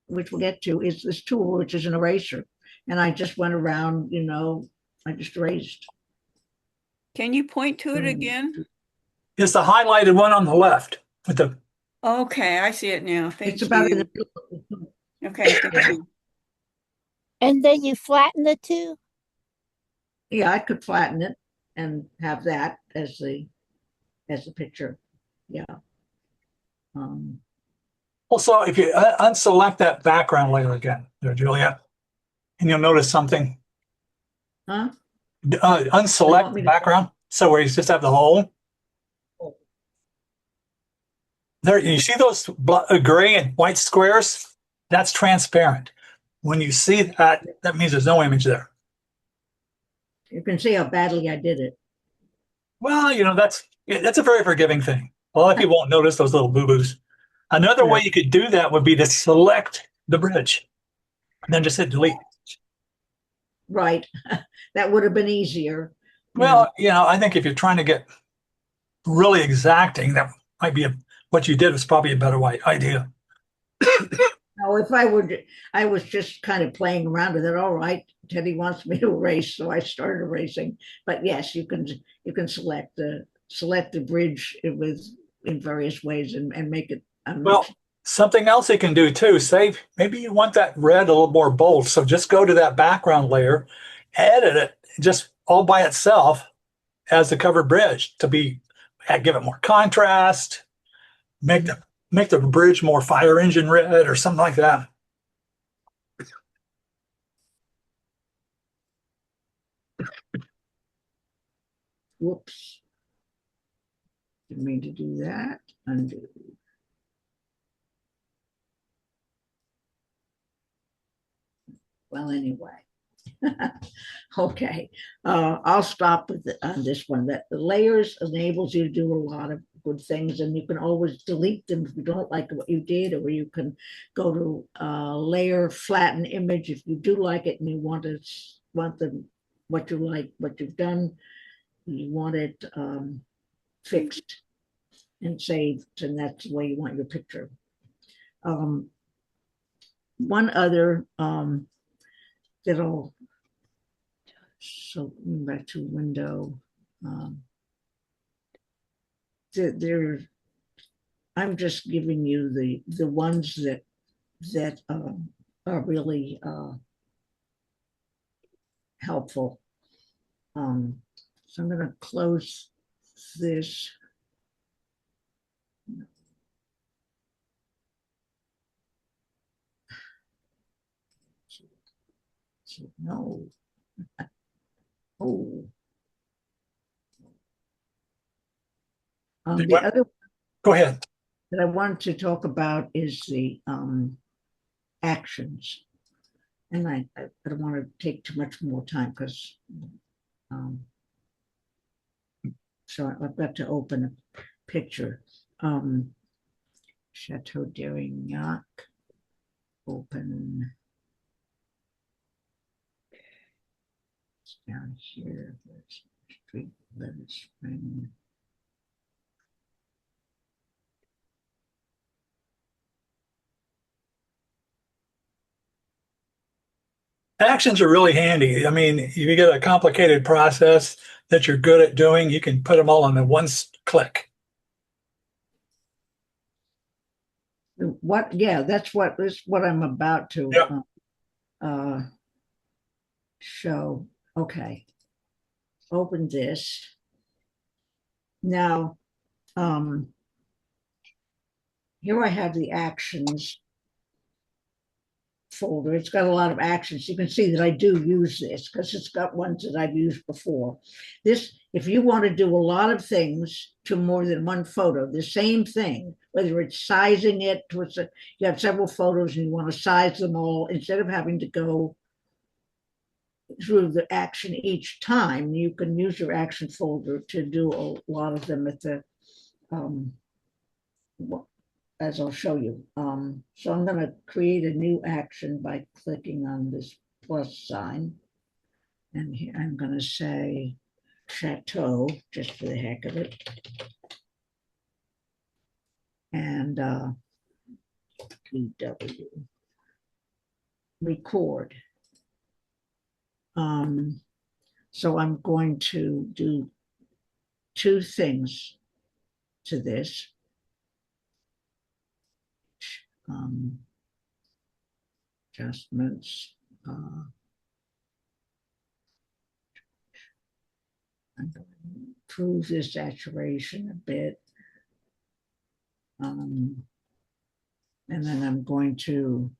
which we'll get to, is this tool, which is an eraser. And I just went around, I just erased. Can you point to it again? It's the highlighted one on the left with the. Okay, I see it now. Thank It's about in you. the Okay, thank you. And then you flatten the two. Yeah, I could flatten it and have that as the as a picture. Yeah. Also, if you unselect that background layer again, there, Juliet, and you'll notice something. Huh? Unselect me the to- background, so where you just have the hole. There, you see those gray and white squares? That's transparent. When you see that, that means there's no image there. You can see how badly I did it. Well, that's a very forgiving thing. A lot of people won't notice those little boo-boos. Another way you could do that would be to select the bridge and then just hit delete. Right. That would have been easier. Well, I think if you're trying to get really exacting, that might be what you did was probably a better idea. No, if I was just kind of playing around with it. All right, Teddy wants me to erase, so I started erasing. But yes, you can select the bridge in various ways and make it. Well, something else you can do too, say maybe you want that red a little more bold. So just go to that background layer, edit it just all by itself as the covered bridge to give it more contrast, make the bridge more fire engine red or something like that. Whoops. Didn't mean to do that. Undo. Well, anyway. Okay. I'll stop on this one. That the layers enables you to do a lot of good things, and you can always delete them if you don't like what you did, or you can go to layer, flatten image if you do like it and you want what you like, what you've done, you want it fixed and saved, and that's the way you want your picture. One other that'll so back to window. I'm just giving you the ones that are really helpful. So I'm going to close this. No. Oh. The other Go ahead. that I wanted to talk about is the actions. And I don't want to take too much more time because so I've got to open a picture. Chateau d'Arignac, open. It's down here. There's Street Level Spring. Actions are really handy. I mean, if you get a complicated process that you're good at doing, you can put them all in the one click. That's what I'm about to show. Okay. Open this. Now, here I have the actions folder. It's got a lot of actions. You can see that I do use this because it's got ones that I've used before. This, if you want to do a lot of things to more than one photo, the same thing, whether it's sizing it to you have several photos and you want to size them all, instead of having to go through the action each time, you can use your action folder to do a lot of them at the as I'll show you. So I'm going to create a new action by clicking on this plus sign. And here I'm going to say Chateau, just for the heck of it. And PW. Record. So I'm going to do two things to this. Adjustments. I'm going improve the saturation a bit. And then I'm going to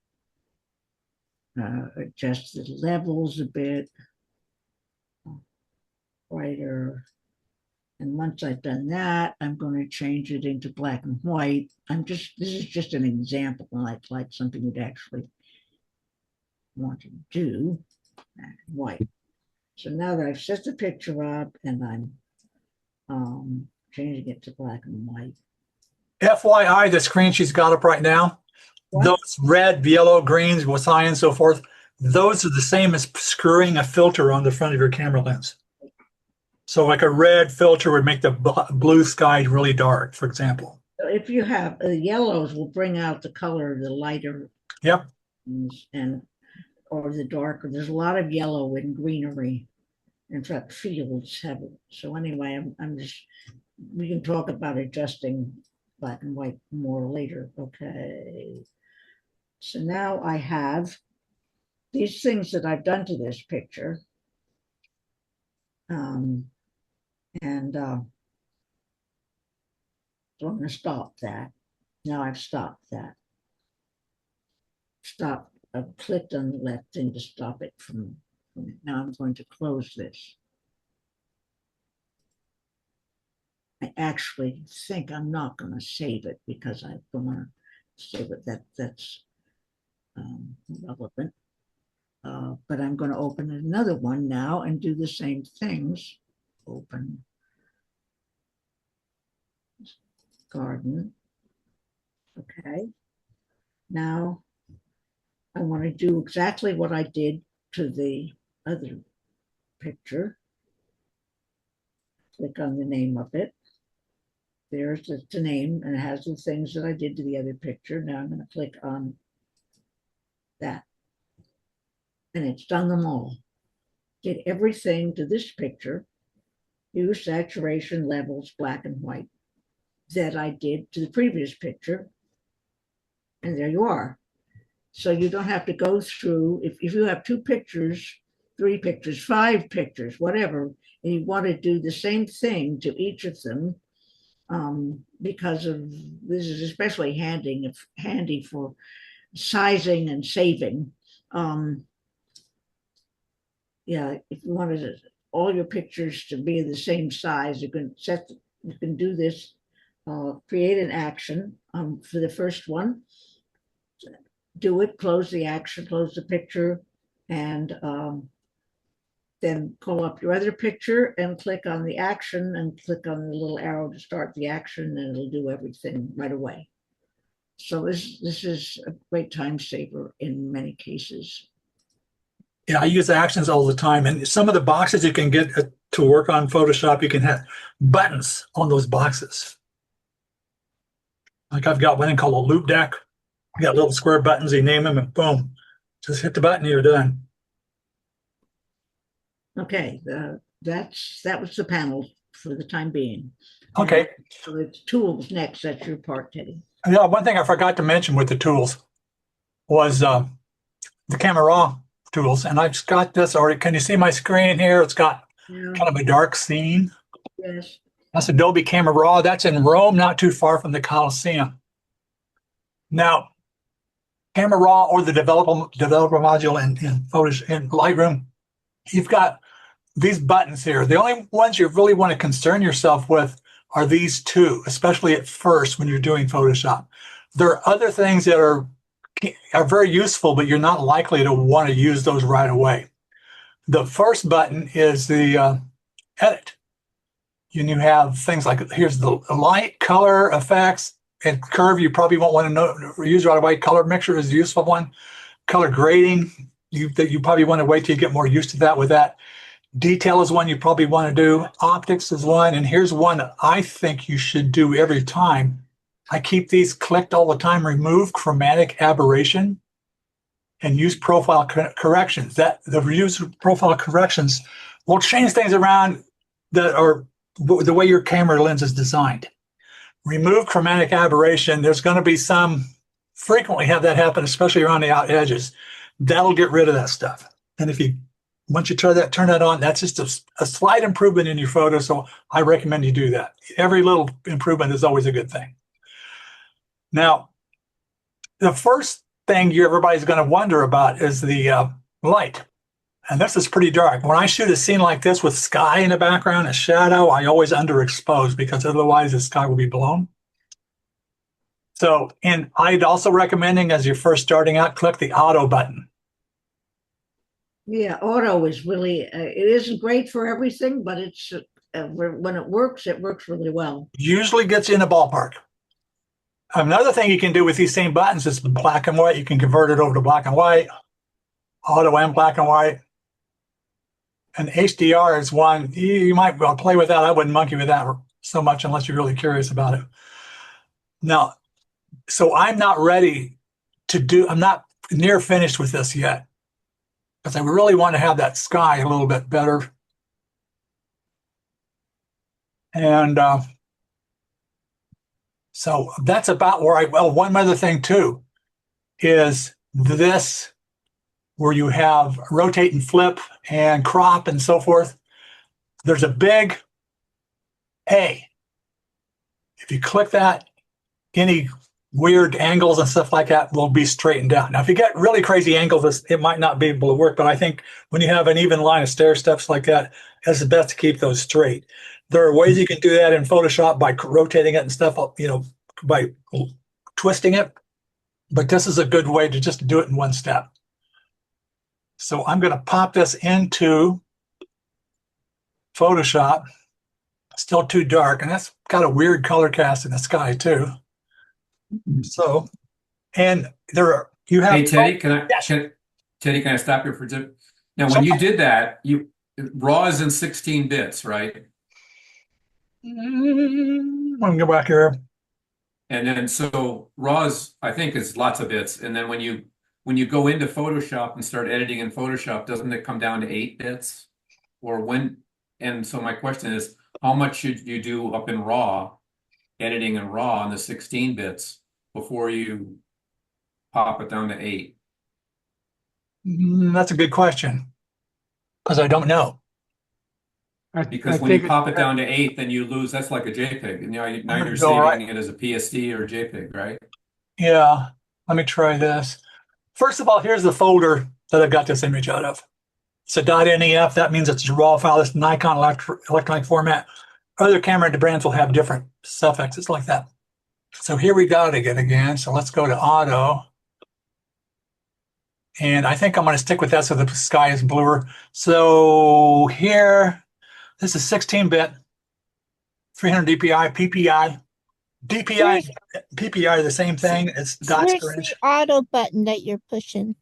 adjust the levels a bit brighter. And once I've done that, I'm going to change it into black and white. This is just an example, like something you'd actually want to do, black and white. So now that I've set the picture up and I'm changing it to black and white. FYI, the screen she's got up right now, What? those red, yellow, greens, with cyan and so forth, those are the same as screwing a filter on the front of your camera lens. So like a red filter would make the blue sky really dark, for example. If you have yellows, will bring out the color, the lighter. Yep. Or the darker. There's a lot of yellow in greenery. In fact, fields have it. So anyway, we can talk about adjusting black and white more later. Okay. So now I have these things that I've done to this picture. So I'm going to stop that. Now I've stopped that. I've clicked on the left thing to stop it from it. Now I'm going to close this. I actually think I'm not going to save it because I don't want to save it. That's relevant. But I'm going to open another one now and do the same things. Open garden. Okay. Now I want to do exactly what I did to the other picture. Click on the name of it. There's the name, and it has the things that I did to the other picture. Now I'm going to click on that. And it's done them all. Did everything to this picture, hue, saturation, levels, black and white, that I did to the previous picture. And there you are. So you don't have to go through, if you have 2 pictures, 3 pictures, 5 pictures, whatever, and you want to do the same thing to each of them, because of this is especially handy for sizing and saving. Yeah, if you wanted all your pictures to be the same size, you can do this. Create an action for the first one. Do it, close the action, close the picture, and then call up your other picture and click on the action and click on the little arrow to start the action, and it'll do everything right away. So this is a great time saver in many cases. Yeah, I use actions all the time. And some of the boxes you can get to work on Photoshop, you can have buttons on those boxes. Like I've got one called a loop deck. You got little square buttons, you name them, and boom, just hit the button, you're done. Okay, that was the panel for the time being. Okay. So it's tools next. That's your part, Teddy. Yeah, one thing I forgot to mention with the tools was the Camera Raw tools. And I've just got this already. Can you see my screen here? It's got kind of a dark scene. Yes. That's Adobe Camera Raw. That's in Rome, not too far from the Coliseum. Now, Camera Raw or the developer module in Photoshop in Lightroom, you've got these buttons here. The only ones you really want to concern yourself with are these 2, especially at first when you're doing Photoshop. There are other things that are very useful, but you're not likely to want to use those right away. The first button is the edit. And you have things like, here's the light, color, effects, and curve. You probably won't want to use right away. Color mixture is a useful one. Color grading, you probably want to wait till you get more used to that with that. Detail is one you probably want to do. Optics is one. And here's one that I think you should do every time. I keep these clicked all the time. Remove chromatic aberration and use profile corrections. The use profile corrections will change things around that are the way your camera lens is designed. Remove chromatic aberration. There's going to be some, frequently have that happen, especially around the out edges. That'll get rid of that stuff. And if you once you turn that on, that's just a slight improvement in your photo. So I recommend you do that. Every little improvement is always a good thing. Now, the first thing everybody's going to wonder about is the light. And this is pretty dark. When I shoot a scene like this with sky in the background, a shadow, I always underexpose because otherwise the sky will be blown. So, and I'd also recommending as you're first starting out, click the auto button. Yeah, auto is really, it isn't great for everything, but it's, when it works really well. Usually gets in the ballpark. Another thing you can do with these same buttons is the black and white. You can convert it over to black and white, auto and black and white. And HDR is one, you might well play with that. I wouldn't monkey with that so much unless you're really curious about it. Now, so I'm not ready to do, I'm not near finished with this yet because I really want to have that sky a little bit better. And so that's about where well, one other thing too is this, where you have rotate and flip and crop and so forth. There's a big A. If you click that, any weird angles and stuff like that will be straightened out. Now, if you get really crazy angles, it might not be able to work, but I think when you have an even line of stair steps like that, it's the best to keep those straight. There are ways you can do that in Photoshop by rotating it and stuff, you know, by twisting it, but this is a good way to just do it in one step. So I'm going to pop this into Photoshop. Still too dark, and that's got a weird color cast in the sky too. So, and there are, you have. Hey Teddy, Yes. Teddy, can I stop you for just now? When you did that, RAW is in 16 bits, right? I'm going to go back here. And then so RAW is, I think, is lots of bits. And then when you go into Photoshop and start editing in Photoshop, doesn't it come down to 8 bits? Or when? And so my question is, how much should you do up in RAW, editing in RAW on the 16 bits before you pop it down to 8? That's a good question because I don't know. Because when you pop it down to 8, then you lose. That's like a JPEG. And now you're saving it as a PSD or a JPEG, right? Yeah. Let me try this. First of all, here's the folder that I've got this image out of. It's a .nef. That means it's a raw file. It's Nikon electronic format. Other camera brands will have different suffixes like that. So here we got it again. So let's go to auto. And I think I'm going to stick with that so the sky is bluer. So here, this is 16-bit, 300 DPI, PPI. DPI, PPI are the same thing. It's dots per inch. The auto button that you're pushing?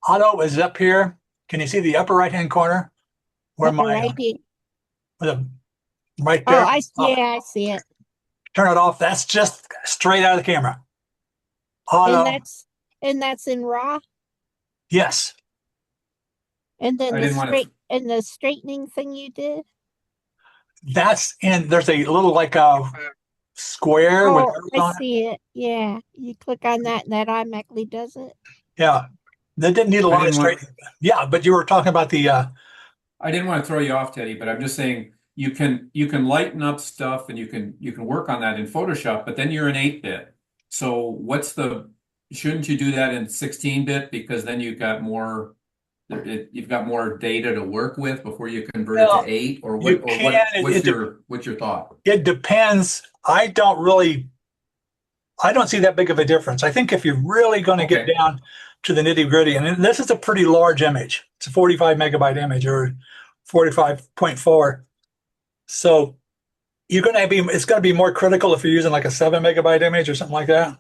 Auto is up here. Can you see the upper right-hand corner? Where right there. Oh, I see it. Turn it off. That's just straight out of the camera. Auto. And that's in RAW? Yes. And then the straightening thing you did? That's in, there's a little like a square. Oh, I see it. Yeah. You click on that and that automatically does it. Yeah. That didn't need a lot of straightening. Yeah, but you were talking about the I didn't want to throw you off, Teddy, but I'm just saying you can lighten up stuff and you can work on that in Photoshop, but then you're in 8-bit. So shouldn't you do that in 16-bit because then you've got more data to work with before you convert it to 8, or what's your thought? It depends. I don't see that big of a difference. I think if you're really going to get down to the nitty gritty, and this is a pretty large image. It's a 45 megabyte image or 45.4. So it's going to be more critical if you're using like a 7 megabyte image or something like that.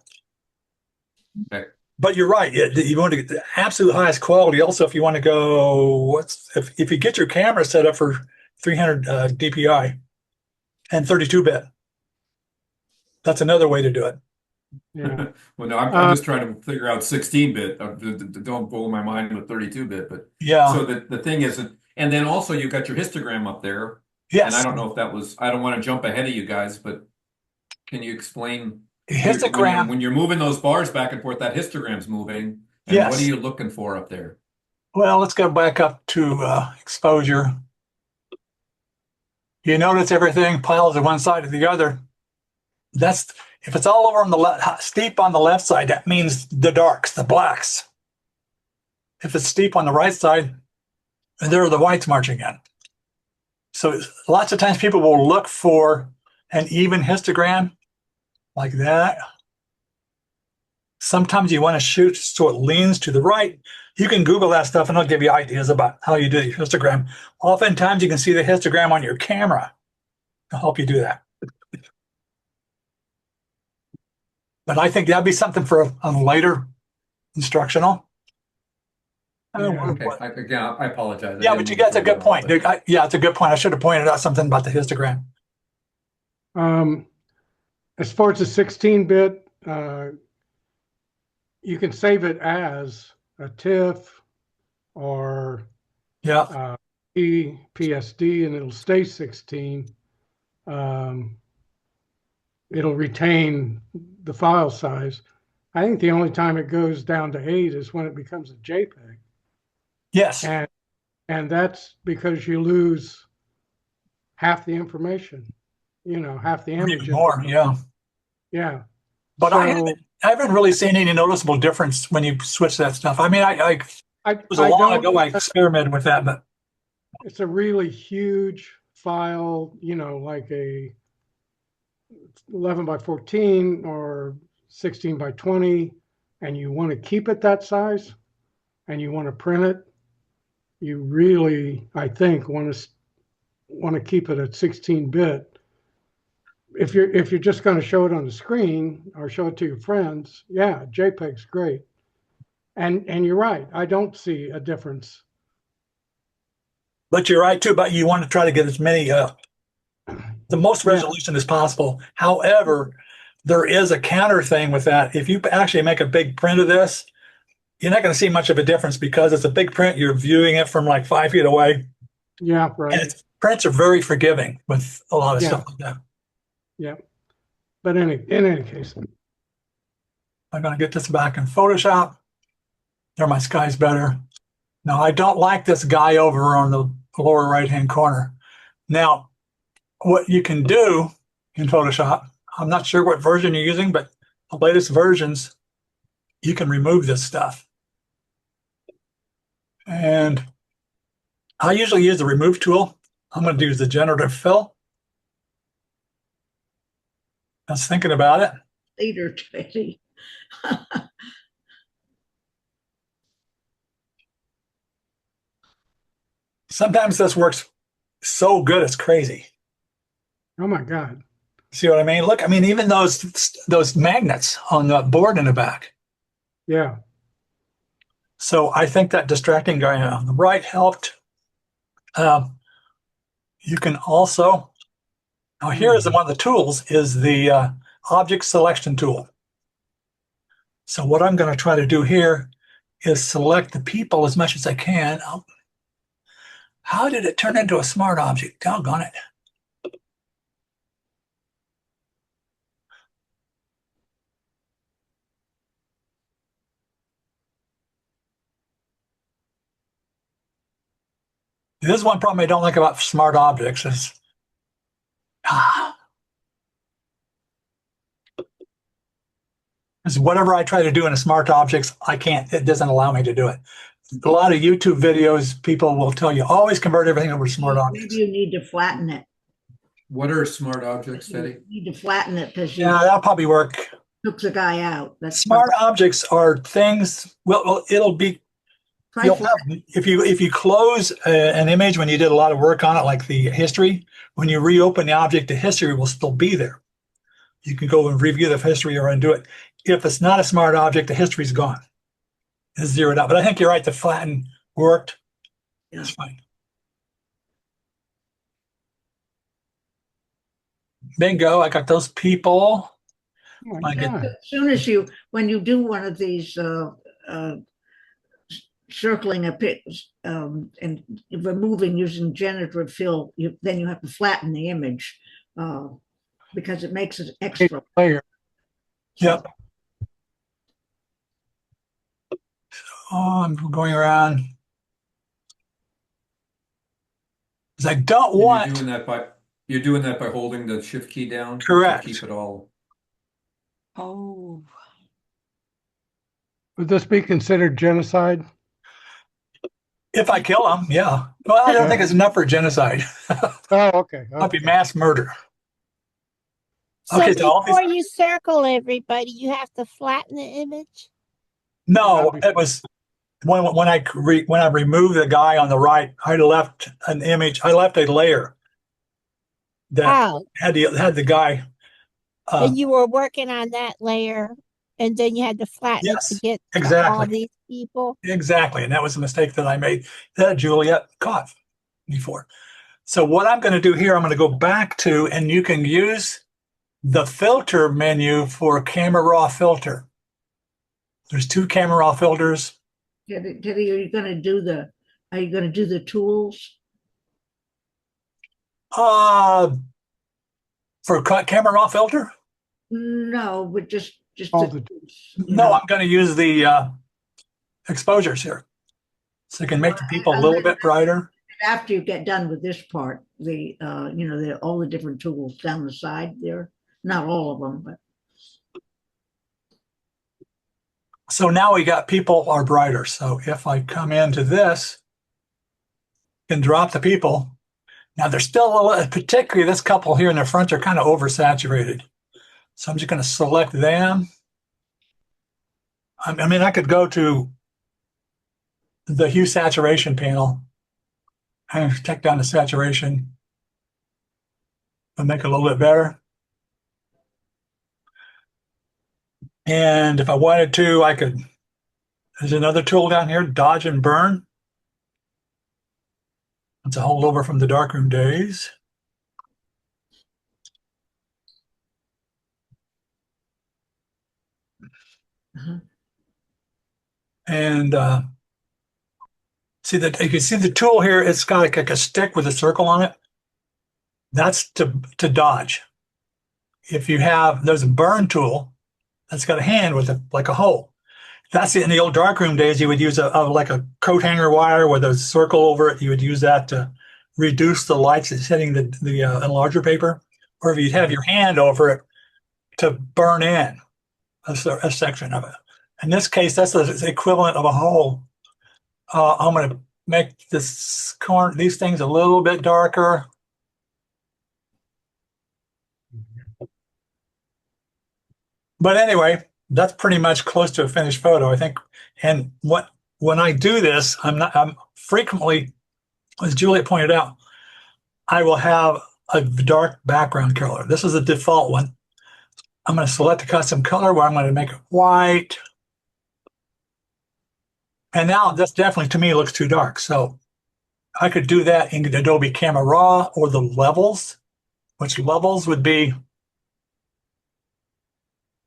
Okay. But you're right. You want to get the absolute highest quality. Also, if you want to go, if you get your camera set up for 300 DPI and 32-bit, that's another way to do it. Yeah. Well, no, I'm just trying to figure out 16-bit. Don't blow my mind with 32-bit, but yeah. So the thing is, and then also you've got your histogram up there. Yes. And I don't know if that was. I don't want to jump ahead of you guys, but can you explain? Histogram. When you're moving those bars back and forth, that histogram's moving. And yes. What are you looking for up there? Well, let's go back up to exposure. You notice everything piles to one side or the other. That's if it's all over on the left, steep on the left side, that means the darks, the blacks. If it's steep on the right side, there are the whites marching in. So lots of times people will look for an even histogram like that. Sometimes you want to shoot so it leans to the right. You can Google that stuff and it'll give you ideas about how you do the histogram. Oftentimes you can see the histogram on your camera to help you do that. But I think that'd be something for a later instructional. Okay, again, I apologize. Yeah, but that's a good point. Yeah, it's a good point. I should have pointed out something about the histogram. As far as the 16-bit, you can save it as a TIFF or Yeah, PSD, and it'll stay 16. It'll retain the file size. I think the only time it goes down to 8 is when it becomes a JPEG. yes. And that's because you lose half the information, half the image. Even more, yeah. Yeah. But So, I haven't really seen any noticeable difference when you switch that stuff. I mean, it was a while ago I experimented with that, but it's a really huge file, like a 11 by 14 or 16 by 20, and you want to keep it that size and you want to print it, you really, I think, want to keep it at 16-bit. If you're just going to show it on the screen or show it to your friends, yeah, JPEG's great. And you're right, I don't see a difference. you're right too. But you want to try to get as many, the most resolution as possible. However, there is a counter thing with that. If you actually make a big print of this, you're not going to see much of a difference because it's a big print. You're viewing it from like 5 feet away. Yeah, right. And prints are very forgiving with a lot of stuff like that. Yeah. But in any case. I'm going to get this back in Photoshop. There, my sky's better. Now, I don't like this guy over on the lower right-hand corner. Now, what you can do in Photoshop, I'm not sure what version you're using, but the latest versions, you can remove this stuff. And I usually use the remove tool. I'm going to use the generative fill. I was thinking about it. Later, Teddy. Sometimes this works so good, it's crazy. Oh my God. See what I mean? Look, I mean, even those magnets on the board in the back. Yeah. So I think that distracting guy on the right helped. You can also, now here is one of the tools, is the object selection tool. So what I'm going to try to do here is select the people as much as I can. How did it turn into a smart object? Doggone it. This is one problem I don't like about smart objects is whatever I try to do in a smart objects, I can't, it doesn't allow me to do it. A lot of YouTube videos, people will tell you, always convert everything over to smart objects. Maybe you need to flatten it. What are smart objects, Teddy? You need to flatten it because Yeah, that'll probably work. took the guy out. That's Smart objects are things, well it'll be, you'll have, if you close an image when you did a lot of work on it, like the history, when you reopen the object, the history will still be there. You can go and review the history or undo it. If it's not a smart object, the history's gone. It's zeroed out. But I think you're right, the flatten worked. Yeah. It's fine. Bingo, I got those people. Oh my God. As soon as when you do one of these circling a pit and removing using generative fill, then you have to flatten the image because it makes it extra. Layer. Yep. So I'm going around. because I don't And want. you're doing that by holding the shift key down? to Correct. Keep it all. Oh, Would this be considered genocide? If I kill them, yeah. Well, I don't think it's enough for genocide. Oh, okay. Might be Okay. mass murder. So Okay, so all before these, you circle everybody, you have to flatten the image. no, That'd be- it was when I removed the guy on the right, I left an image. I left a layer that Oh, had the guy. and you were working on that layer, and then you had to flatten it to Yes, get to exactly. all these people. Exactly, and that was a mistake that I made that Juliet caught before. So what I'm going to do here, I'm going to go back to, and you can use the filter menu for camera raw filter. There's 2 camera raw filters. Teddy, are you gonna do the tools? For camera raw filter? No, but just All the the- tools. No, I'm going to use the exposures here, so you can make the people a little bit brighter. After you get done with this part, all the different tools down the side there, not all of them, but So now we got people are brighter. So if I come into this and drop the people, now there's still a little, particularly this couple here in the front are kind of oversaturated. So I'm just going to select them. I mean, I could go to the hue saturation panel and take down the saturation and make it a little bit better. And if I wanted to, I could, there's another tool down here, dodge and burn. It's a holdover from the darkroom days. And see that you can see the tool here, it's got like a stick with a circle on it. That's to dodge. If you have, there's a burn tool that's got a hand with like a hole. That's it. In the old darkroom days, you would use like a coat hanger wire with a circle over it. You would use that to reduce the lights that's hitting the enlarger paper, or if you'd have your hand over it to burn in a section of it. In this case, that's the equivalent of a hole. I'm going to make these things a little bit darker. But anyway, that's pretty much close to a finished photo, I think. And when I do this, I'm frequently, as Juliet pointed out, I will have a dark background color. This is the default one. I'm going to select a custom color where I'm going to make it white. And now this definitely, to me, looks too dark. So I could do that in Adobe Camera Raw or the levels, which levels would be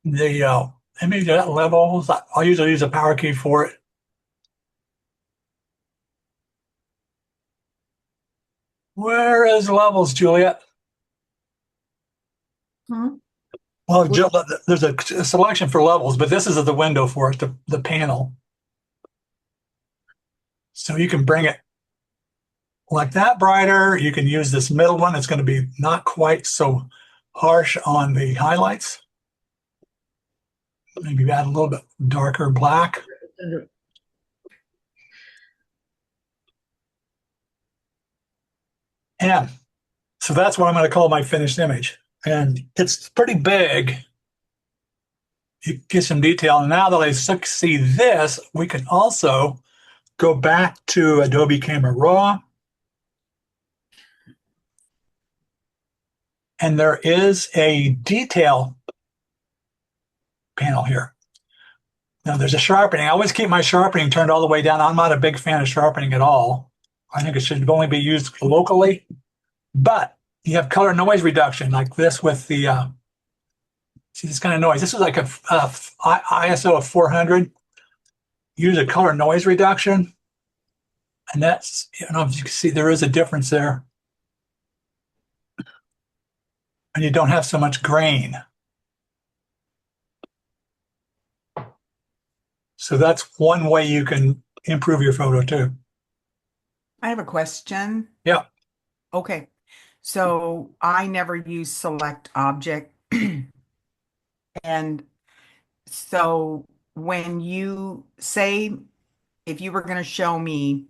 the image levels. I'll usually use a power key for it. Where is levels, Juliet? huh? Well, there's a selection for levels, but this is the window for it, the panel. So you can bring it like that brighter. You can use this middle one. It's going to be not quite so harsh on the highlights. Maybe add a little bit darker black. And so that's what I'm going to call my finished image. And it's pretty big. You get some detail. And now that I see this, we can also go back to Adobe Camera Raw. And there is a detail panel here. Now there's a sharpening. I always keep my sharpening turned all the way down. I'm not a big fan of sharpening at all. I think it should only be used locally. But you have color noise reduction like this with the, see this kind of noise. This is like a ISO of 400. Use a color noise reduction. And that's, I don't know if you can see, there is a difference there. And you don't have so much grain. So that's one way you can improve your photo too. I have a question. Yeah. Okay. So I never use select object. And so when you say, if you were going to show me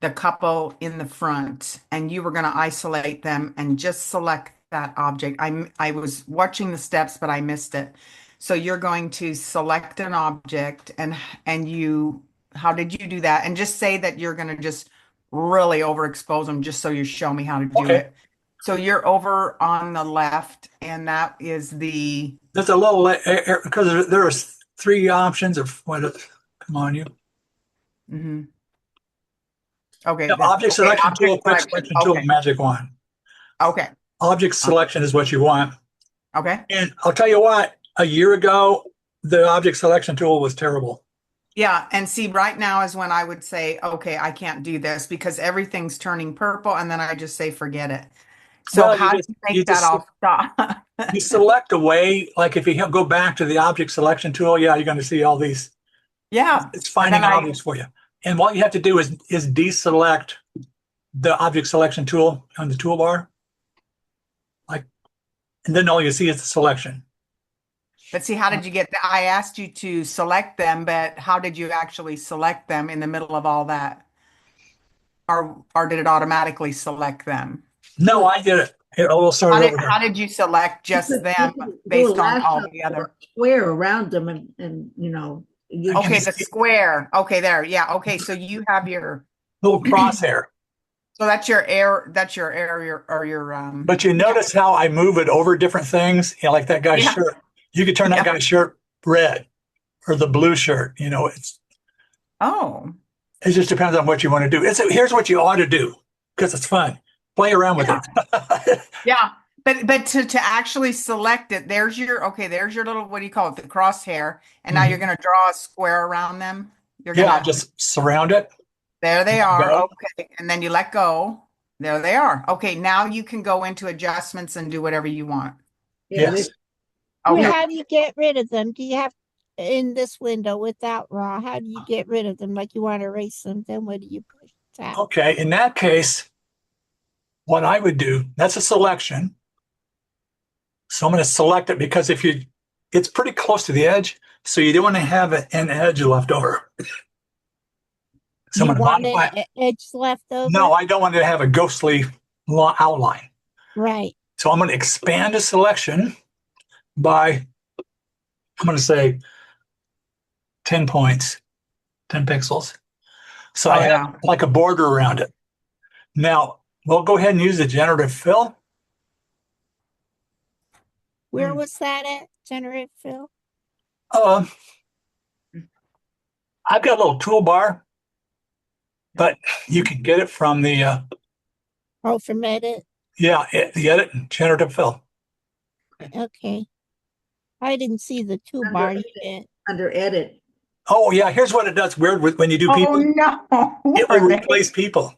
the couple in the front and you were going to isolate them and just select that object, I was watching the steps, but I missed it. So you're going to select an object and how did you do that? And just say that you're going to just really overexpose them just so you show me how to do Okay. it. So you're over on the left, and that is the, There's a little, because there are three options of what, come on, you. mhm. Okay. Yeah, the- object okay, selection tool, object quick selection. selection tool, Okay. magic wand. Okay. Object selection is what you want. Okay. And I'll tell you what, a year ago, the object selection tool was terrible. Yeah. And see, right now is when I would say, okay, I can't do this because everything's turning purple. And then I just say, forget it. So Well, how do you make that all stop? You select away, like if you go back to the object selection tool, yeah, you're going to see all these. Yeah. It's finding then I- objects for you. And what you have to do is deselect the object selection tool on the toolbar. And then all you see is the selection. But see, how did you get that? I asked you to select them, but how did you actually select them in the middle of all that? Or did it automatically select them? No, I did it. Here, I will start over How here. did you select just You could- them you could based do a on all lasso the other? or a square around them and you Okay, just- the square. Okay, there. Yeah. Okay, so you have your, Little crosshair. so that's your area or your But you notice how I move it over different things? You know, like that guy's Yeah. shirt. You could turn that Yeah. guy's shirt red or the blue shirt. You know, Oh. it just depends on what you want to do. Here's what you ought to do because it's fun. Play around with it. Yeah. But to actually select it, there's your little, what do you call it? The crosshair. And now Mhm. you're gonna draw a square around them. You're Yeah, gonna just surround it. There they are. Go. Okay. And then you let go. There they are. Okay. Now you can go into adjustments and do whatever you want. yeah, Yes. Well, Okay. how do you get rid of them? Do you have in this window without raw? How do you get rid of them? Like you want to erase them, then what do you push out? Okay, in that case, what I would do, that's a selection. So I'm going to select it because it's pretty close to the edge, so you don't want to have an edge left over. So I'm You going to want modify. an edge left over? No, I don't want to have a ghostly outline. Right. So I'm going to expand a selection by, I'm going to say 10 points, 10 pixels. So I have like a border around it. Now, we'll go ahead and use the generative fill. Where was that at? Generate fill? I've got a little toolbar, but you can get it from the, Oh, from edit. the edit and generative fill. Okay. I didn't see the toolbar you did. under edit. Oh, yeah, here's what it does weird when you do Oh people. no. It will replace people.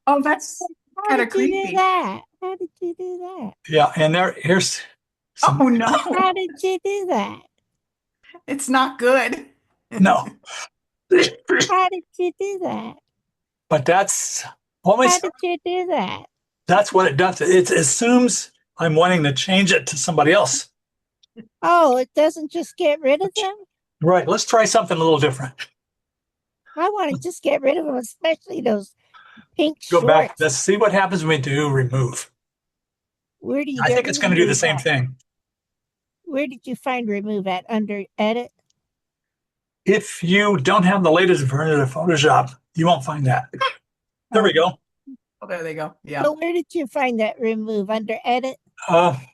Oh, that's How kind of did you do creepy. that? How did you do that? Yeah, and here's some, Oh no. How did you do that? It's not good. no, How did you do that? but that's always, How did you do that? that's what it does. It assumes I'm wanting to change it to somebody else. Oh, it doesn't just get rid of them? Right, let's try something a little different. I want to just get rid of them, especially those pink Go shorts. back, let's see what happens when we do remove. Where do you I get think it's going to do the remove same at? thing. Where did you find remove at? Under edit? If you don't have the latest version of Photoshop, you won't find that. There we go. Oh, there they go. Yeah. So where did you find that remove? Under edit? I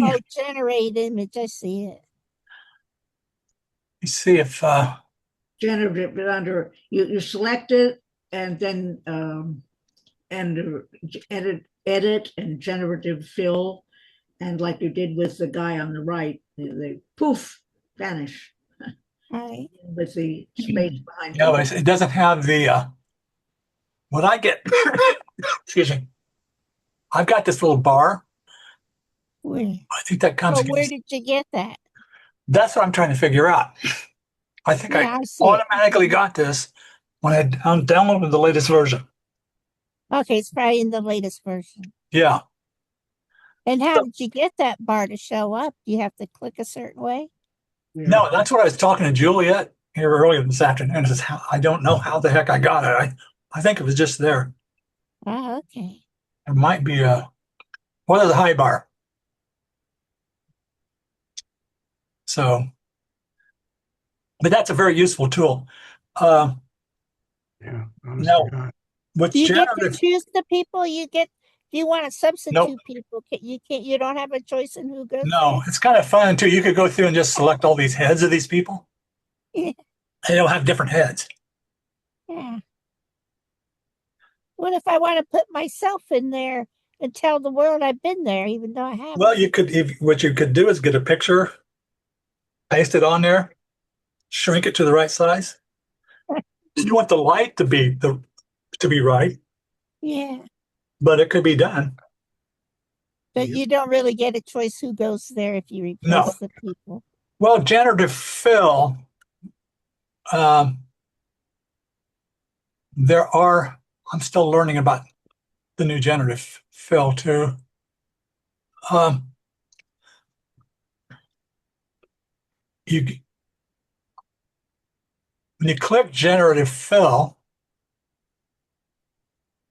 Oh, generate image. I see it. let's see if Generative, but under, you select it and then edit and generative fill. And like you did with the guy on the right, they poof, vanish Right. with the space behind. yeah, them. but it doesn't have the what I get. Excuse me. I've got this little bar. Where? I think that comes. Well, where did you get that? That's what I'm trying to figure out. I think Yeah, I I see it. automatically got this when I downloaded the latest version. Okay, it's probably in the latest version. Yeah. And how did you get that bar to show up? Do you have to click a certain way? Yeah. No, that's what I was talking to Juliet here earlier this afternoon. Is how I don't know how the heck I got it. I think it was just there. Oh, okay. It might be there's a high bar. So, but that's a very useful tool. Yeah. Honest No. to God. With Do you get to generative, choose the people you get? Do you want to substitute people? You don't have a choice in who goes no, it's kind of fun too. You could go through and just select all these heads of these people. Yeah. And they'll have different heads. there? Yeah. What if I want to put myself in there and tell the world I've been there, even though I haven't? Well, what you could do is get a picture, paste it on there, shrink it to the right size. You want the light to be right, Yeah. but it could be done. But you don't really get a choice who goes there if you replace No. the people. Well, generative fill, I'm still learning about the new generative fill too. When you click generative fill,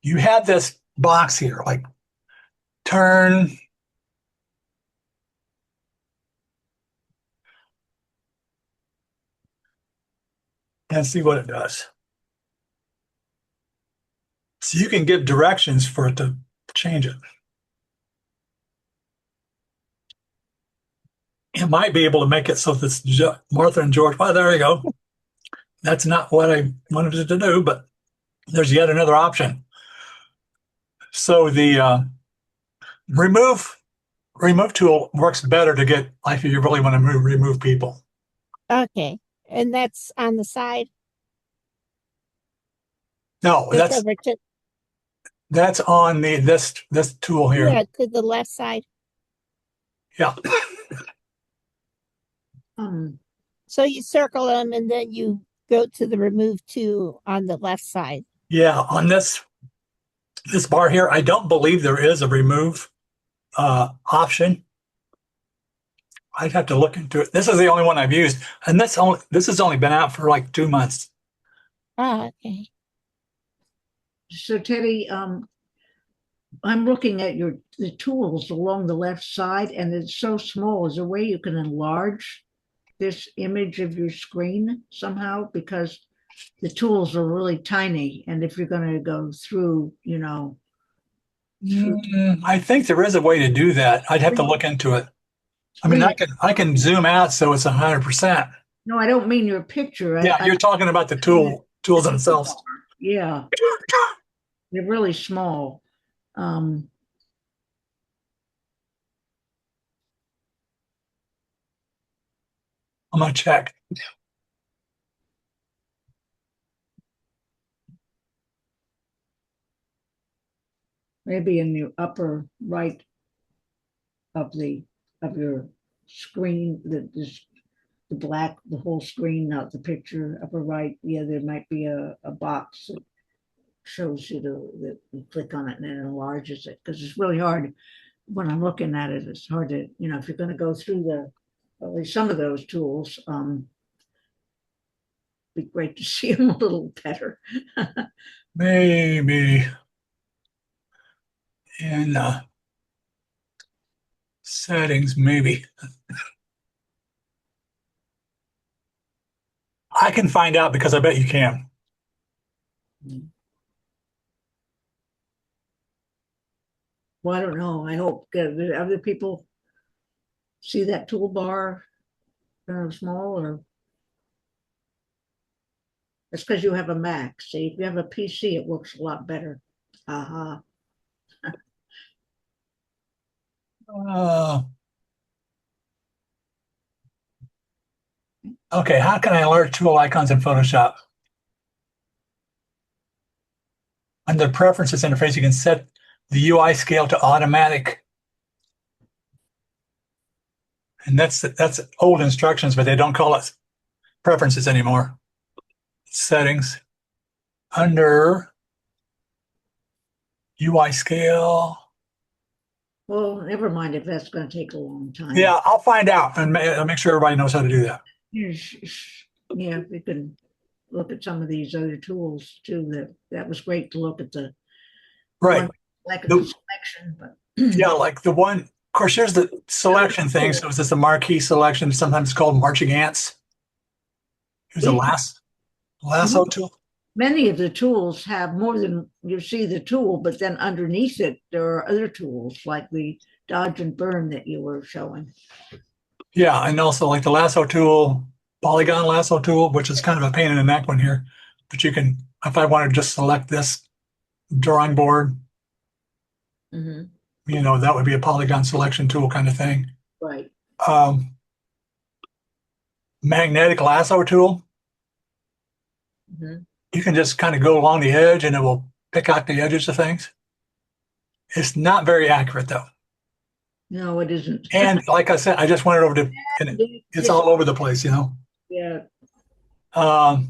you have this box here, like turn and see what it does. So you can give directions for it to change it. It might be able to make it so that it's Martha and George. Well, there you go. That's not what I wanted it to do, but there's yet another option. So the remove tool works better to get, like, if you really want to remove people. Okay. And that's on the side. No, Just that's over to, on this tool here. yeah, to the left side. Yeah. So you circle them and then you go to the remove to on the left side. Yeah, on this bar here, I don't believe there is a remove option. I'd have to look into it. This is the only one I've used, and this has only been out for like 2 months. Oh, okay. So Teddy, I'm looking at the tools along the left side, and it's so small. Is there a way you can enlarge this image of your screen somehow? Because the tools are really tiny, and if you're going to go through, I think there is a way to do that. I'd have to look into it. I mean, I can zoom out so it's 100%. No, I don't mean your picture. Yeah, you're talking about the tools themselves. Yeah, they're really small. I'm gonna check. Maybe in the upper right of your screen, the whole screen, not the picture, upper right. Yeah, there might be a box that shows you that you click on it and it enlarges it, because it's really hard when I'm looking at it. It's hard to, if you're going to go through at least some of those tools, be great to see them a little better. Maybe in settings, maybe. I can find out, because I bet you can. Well, I don't know. I hope other people see that toolbar small, or it's because you have a Mac. See, if you have a PC, it works a lot better. Okay, how can I alert tool icons in Photoshop? Under Preferences interface, you can set the UI scale to automatic. And that's old instructions, but they don't call it preferences anymore. Settings. under UI scale. Well, never mind if that's going to take a long time. Yeah, I'll find out and I'll make sure everybody knows how to do that. Yeah, we can look at some of these other tools too. That was great to look at the Right. one, like The- the selection, but Yeah, like the one, of course, here's the selection thing. So it's just a marquee selection, sometimes called marching ants. Here's a lasso tool. many of the tools have more than you see the tool, but then underneath it, there are other tools like the dodge and burn that you were showing. Yeah, and also like the lasso tool, polygon lasso tool, which is kind of a pain in the neck one here. But you can, if I want to just select this drawing board, Mhm. that would be a polygon selection tool kind of thing. Right. Magnetic lasso tool, Mhm. you can just kind of go along the edge and it will pick out the edges of things. It's not very accurate though. No, it isn't. And like I said, I just went over to, and it's all over the place, Yeah. I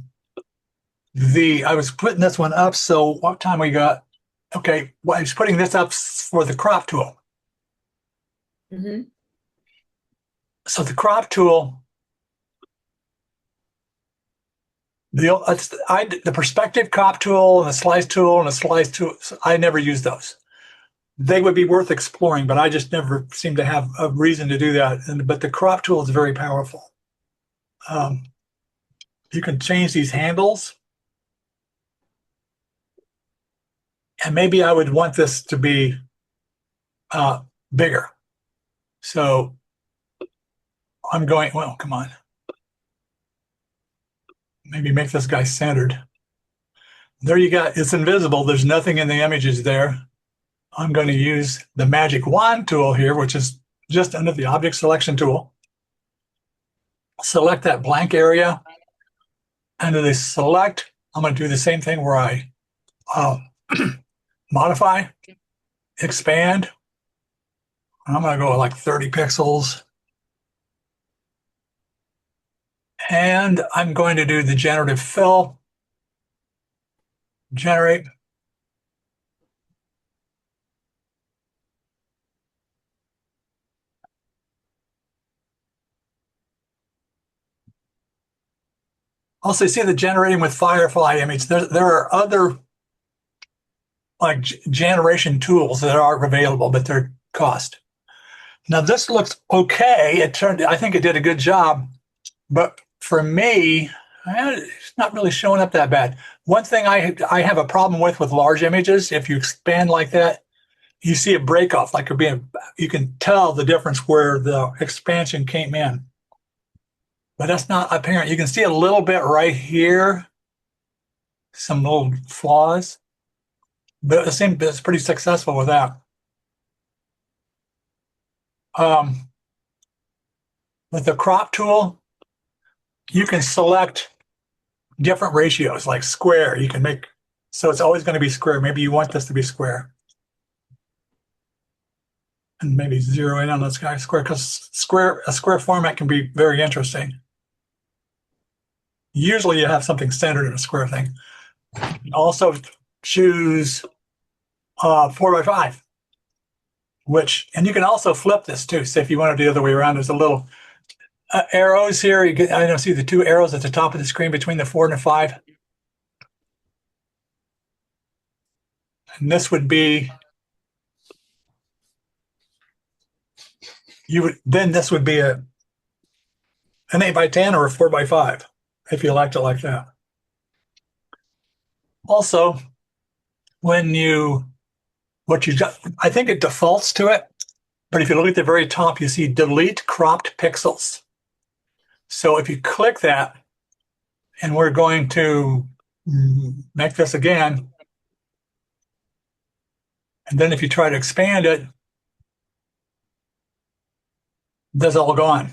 was putting this one up. So what time we got? Okay. Well, I was putting this up for the crop tool. Mhm. So the crop tool, the perspective crop tool and the slice tool, I never use those. They would be worth exploring, but I just never seem to have a reason to do that. But the crop tool is very powerful. You can change these handles. And maybe I would want this to be bigger. So I'm going, well, come on. Maybe make this guy centered. There you go. It's invisible. There's nothing in the images there. I'm going to use the magic wand tool here, which is just under the object selection tool. Select that blank area. Under the select, I'm going to do the same thing where I modify, expand. I'm going to go with like 30 pixels. And I'm going to do the generative fill. Generate. Also, see the generating with Firefly image. There are other like generation tools that are available, but they're cost. Now this looks okay. I think it did a good job, but for me, it's not really showing up that bad. One thing I have a problem with large images, if you expand like that, you see a break off, like you can tell the difference where the expansion came in. But that's not apparent. You can see a little bit right here, some little flaws, but it seems it's pretty successful with that. With the crop tool, you can select different ratios, like square. You can make, so it's always going to be square. Maybe you want this to be square. And maybe zero in on this guy square, because a square format can be very interesting. Usually you have something centered in a square thing. Also choose 4x5, and you can also flip this too. So if you want to do the other way around, there's a little arrows here. I don't see the two arrows at the top of the screen between the 4 and the 5. And this would be, this would be an 8x10 or a 4x5, if you liked it like that. Also, I think it defaults to it, but if you look at the very top, you see delete cropped pixels. So if you click that, and we're going to make this again, and then if you try to expand it, that's all gone.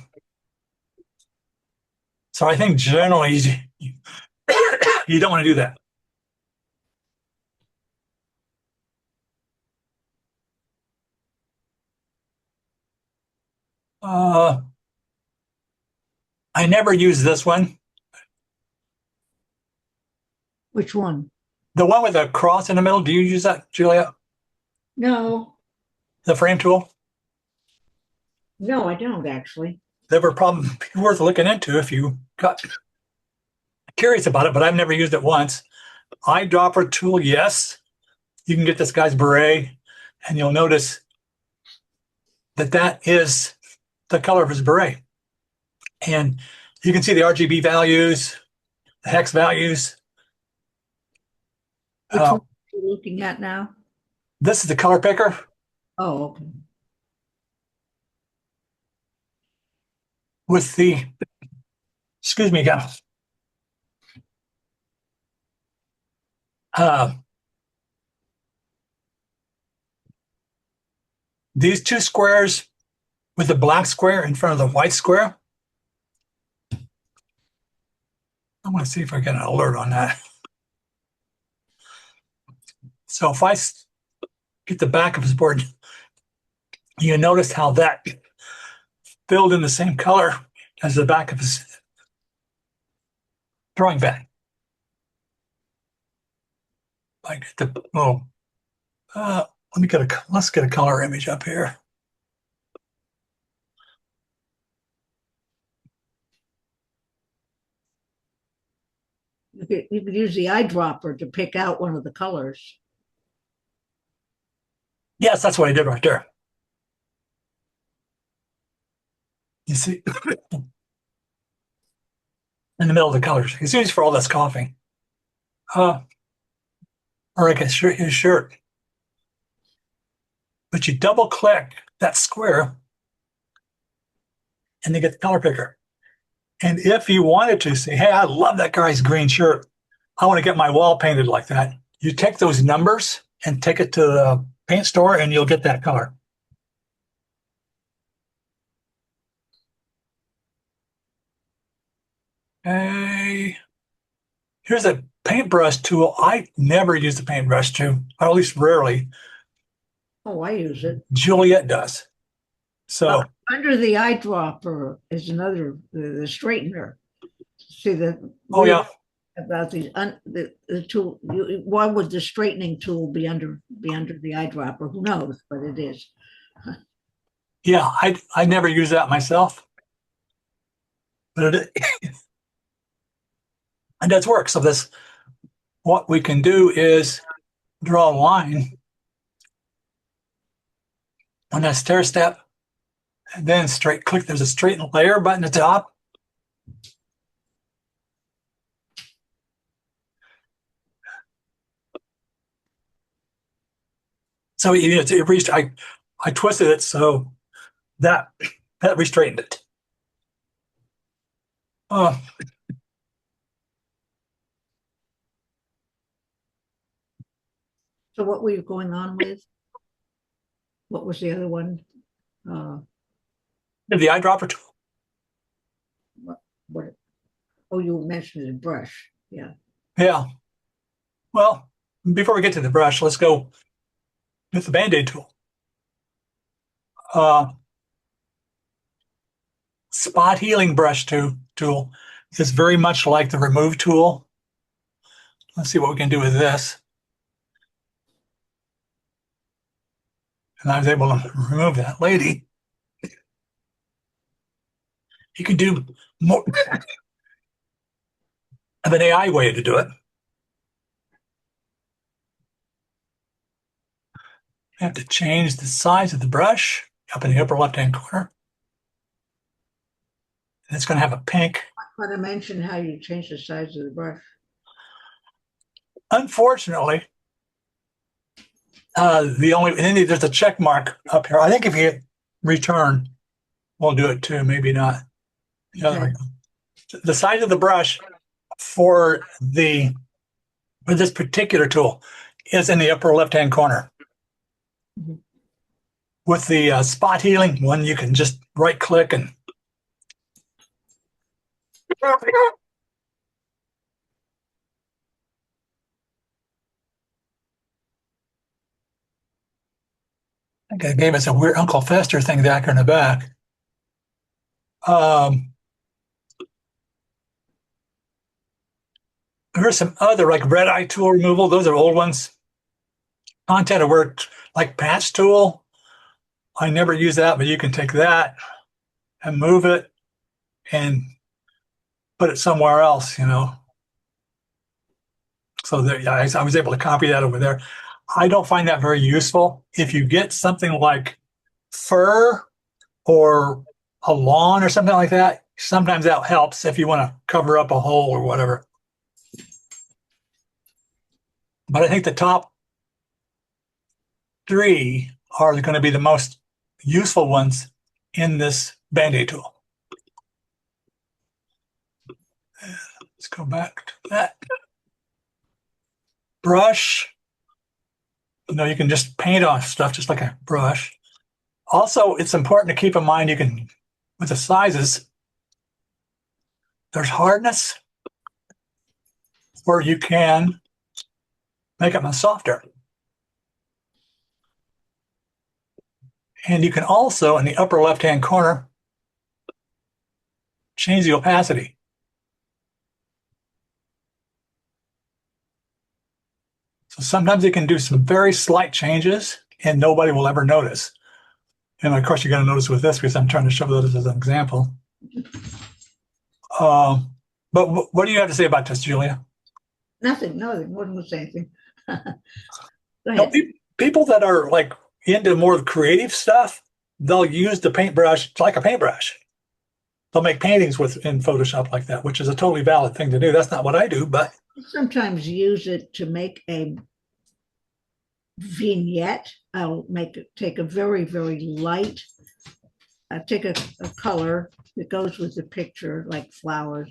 So I think generally you don't want to do that. I never use this one. Which one? The one with the cross in the middle, do you use that, Julia? No, The frame tool? no, I don't actually. That would probably be worth looking into if you got curious about it, but I've never used it once. Eyedropper tool, yes. You can get this guy's beret, and you'll notice that that is the color of his beret. And you can see the RGB values, the hex values. Which one are you looking at now? This is the color picker. Oh, okay. With the, excuse me, guys. These two squares with the black square in front of the white square. I want to see if I get an alert on that. So if I get the back of his board, you notice how that filled in the same color as the back of his drawing bag. I get the, let's get a color image up here. You could use the eyedropper to pick out one of the colors. Yes, that's what I did right there. You see, in the middle of the colors. It's used for all this coughing. Or like his shirt. But you double click that square and you get the color picker. And if you wanted to say, hey, I love that guy's green shirt, I want to get my wall painted like that, you take those numbers and take it to the paint store and you'll get that color. Okay. Here's a paintbrush tool. I never use the paintbrush tool, or at least rarely. Oh, I use it. Juliet does. So under the eyedropper is another the straightener. See the oh yeah, about the tool. Why would the straightening tool be under the eyedropper? Who knows? But it is. yeah. I never use that myself, but it and does work. So this, what we can do is draw a line on that stair step, and then straight click. There's a straighten layer button at the top. So I twisted it so that restraightened it. So what were you going on with? What was the other one? The eyedropper tool. What? Oh, you mentioned the brush. Yeah. Yeah. Well, before we get to the brush, let's go with the Band-Aid tool. Spot healing brush tool is very much like the remove tool. Let's see what we can do with this. And I was able to remove that lady. You can do more of an AI way to do it. I have to change the size of the brush up in the upper left-hand corner. And it's going to have a pink. I want to mention how you change the size of the brush. Unfortunately, there's a check mark up here. I think if you hit return, we'll do it too. Maybe not. Yeah, there we go. The size of the brush for this particular tool is in the upper left-hand corner. Mm-hmm. With the spot healing one, you can just right-click and I think it gave us a weird Uncle Fester thing back in the back. There's some other like red eye tool removal. Those are old ones. Content aware like patch tool. I never use that, but you can take that and move it and put it somewhere else, you know. So there, yeah, I was able to copy that over there. I don't find that very useful. If you get something like fur or a lawn or something like that, sometimes that helps if you want to cover up a hole or whatever. But I think the top three are going to be the most useful ones in this Band-Aid tool. Let's go back to that. Brush. You know, you can just paint on stuff just like a brush. Also, it's important to keep in mind you can, with the sizes, there's hardness where you can make them softer. And you can also, in the upper left-hand corner, change the opacity. So sometimes you can do some very slight changes and nobody will ever notice. And of course, you're going to notice with this because I'm trying to show this as an example. But what do you have to say about this, Julia? Nothing. Wouldn't say anything. Go No, ahead. people that are like into more creative stuff, they'll use the paintbrush like a paintbrush. They'll make paintings in Photoshop like that, which is a totally valid thing to do. That's not what I do, but Sometimes use it to make a vignette. I'll take a very, very light, take a color that goes with the picture, like flowers,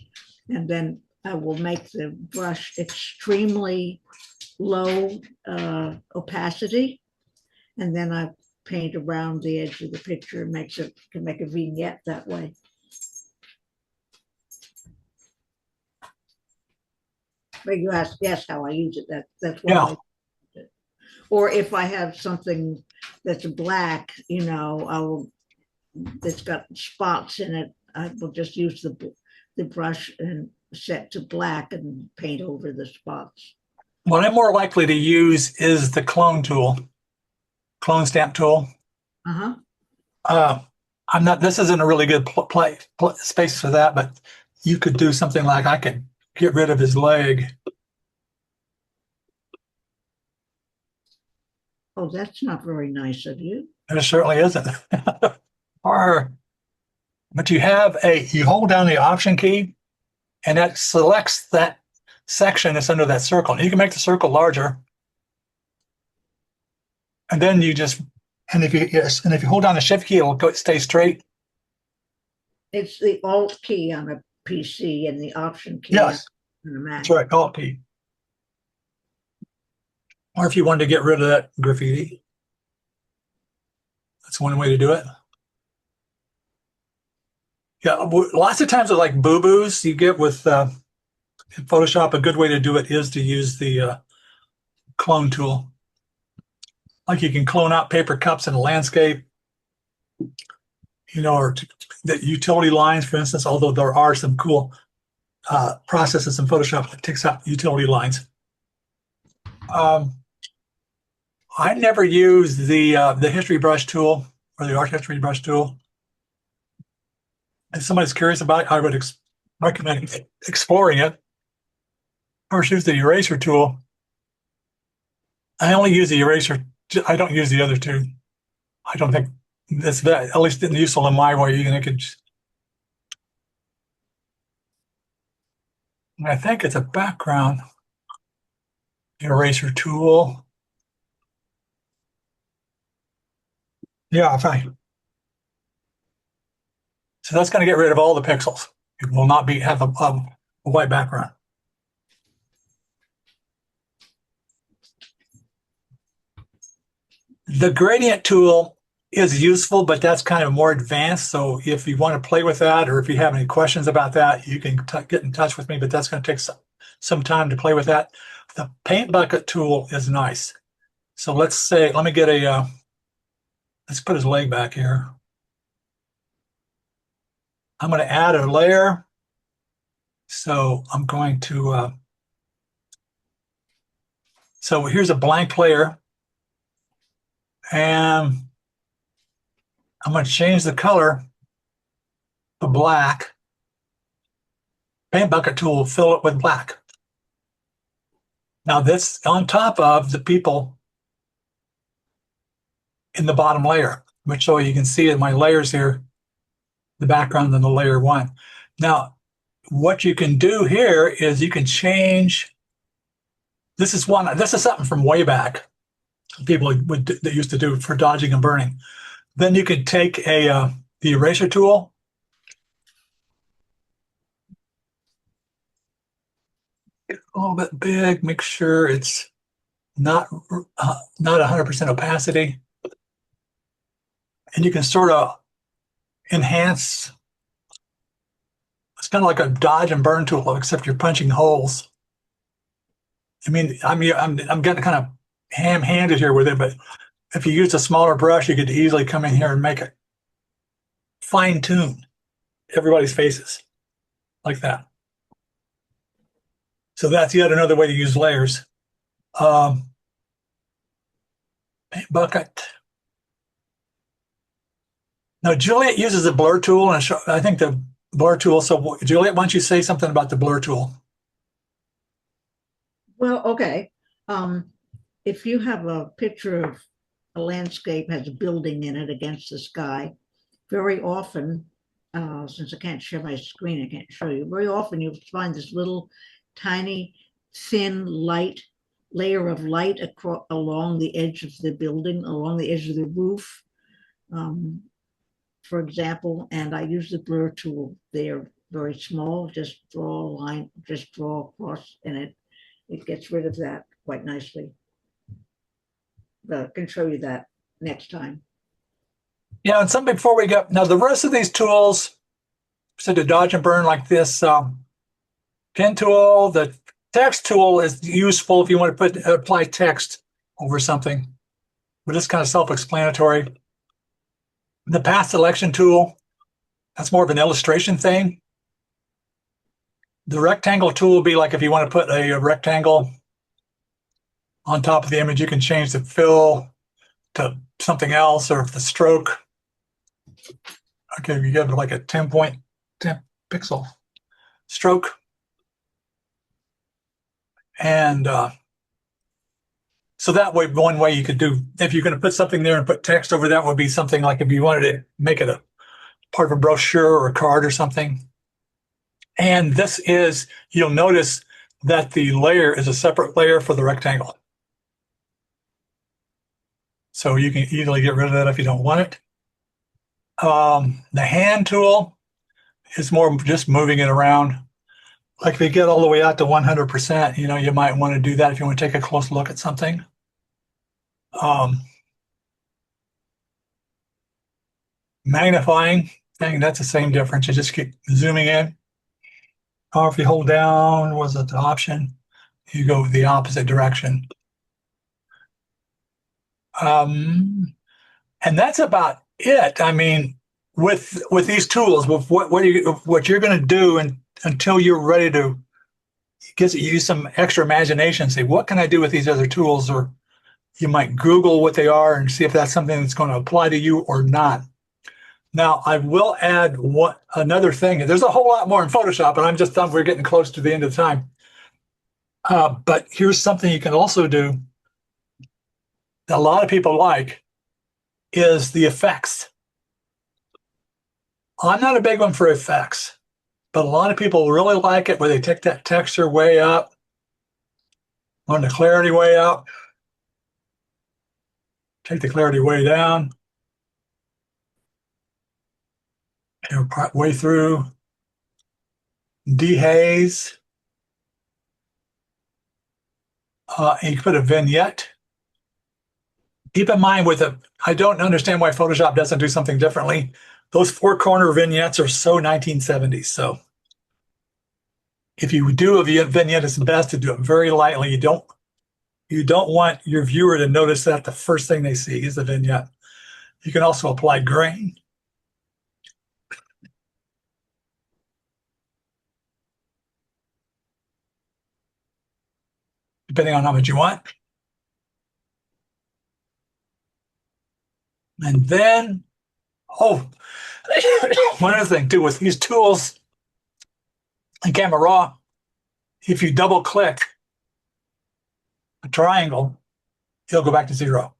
and then I will make the brush extremely low opacity, and then I paint around the edge of the picture and can make a vignette that way. But you asked, yes, how I use it. That's what yeah. I use it. Or if I have something that's black, you know, that's got spots in it, I will just use the brush and set to black and paint over the spots. What I'm more likely to use is the clone tool, clone stamp tool. I'm not. This isn't a really good space for that, but you could do something like I could get rid of his leg. Oh, that's not very nice of you. It certainly isn't. But you hold down the Option key, and that selects that section that's under that circle. You can make the circle larger, and then if you hold down the Shift key, it'll stay straight. It's the Alt key on a PC and the Option key Yes, on a Mac. that's right, Alt key. Or if you wanted to get rid of that graffiti, that's one way to do it. Yeah, lots of times with like boo-boos you get with in Photoshop, a good way to do it is to use the clone tool. Like you can clone out paper cups in a landscape, you know, or the utility lines, for instance, although there are some cool processes in Photoshop that takes out utility lines. I never use the history brush tool or the art history brush tool. If somebody's curious about it, I would recommend exploring it. Or use the eraser tool. I only use the eraser. I don't use the other two. I don't think that's at least useful in my way. I think it's a background eraser tool. Yeah, fine. So that's going to get rid of all the pixels. It will not have a white background. The gradient tool is useful, but that's kind of more advanced. So if you want to play with that, or if you have any questions about that, you can get in touch with me, but that's going to take some time to play with that. The paint bucket tool is nice. So let's me get let's put his leg back here. I'm going to add a layer. So I'm going to So here's a blank layer. And I'm going to change the color to black. Paint bucket tool will fill it with black. Now that's on top of the people in the bottom layer, which so you can see in my layers here, the background in the layer 1. Now, what you can do here is you can change. This is something from way back. People that used to do for dodging and burning. Then you could take the eraser tool. Get a little bit big, make sure it's not 100% opacity. And you can sort of enhance. It's kind of like a dodge and burn tool, except you're punching holes. I mean, I'm getting kind of ham-handed here with it, but if you use a smaller brush, you could easily come in here and make it fine-tune everybody's faces like that. So that's yet another way to use layers. Paint bucket. Now, Juliet uses a blur tool, and I think the blur tool. So, Juliet, why don't you say something about the blur tool? Well, okay. If you have a picture of a landscape has a building in it against the sky, very often, since I can't share my screen, I can't show you. Very often you find this little tiny, thin, light layer of light along the edge of the building, along the edge of the roof, for example. And I use the blur tool. They are very small. Just draw a line, just draw across, and it gets rid of that quite nicely. But I can show you that next time. Yeah, and something before we go. Now, the rest of these tools, so to dodge and burn like this, pen tool, the text tool is useful if you want to apply text over something, but it's kind of self-explanatory. The path selection tool, that's more of an illustration thing. The rectangle tool will be like if you want to put a rectangle on top of the image, you can change the fill to something else, or if the stroke, okay, you give it like a 10 pixel stroke. And so that way, one way you could do, if you're going to put something there and put text over that, would be something like if you wanted to make it a part of a brochure or a card or something. And this is, you'll notice that the layer is a separate layer for the rectangle. So you can easily get rid of that if you don't want it. The hand tool is more just moving it around. Like if you get all the way out to 100%, you might want to do that if you want to take a close look at something. Magnifying thing, that's the same difference. You just keep zooming in. Or if you hold down, was it the option? You go the opposite direction. And that's about it. I mean, with these tools, with what you're going to do until you're ready to use some extra imagination, say, what can I do with these other tools? Or you might Google what they are and see if that's something that's going to apply to you or not. Now, I will add another thing. There's a whole lot more in Photoshop, and I'm just done. We're getting close to the end of the time. But here's something you can also do that a lot of people like is the effects. I'm not a big one for effects, but a lot of people really like it where they take that texture way up, on the clarity way up, take the clarity way down, and part way through, dehaze, and you can put a vignette. Keep in mind I don't understand why Photoshop doesn't do something differently. Those 4-corner vignettes are so 1970s. So if you do a vignette, it's best to do it very lightly. You don't want your viewer to notice that the first thing they see is the vignette. You can also apply grain. Depending on how much you want. And then, oh, one other thing too, with these tools in Camera Raw, if you double click a triangle, it'll go back to 0.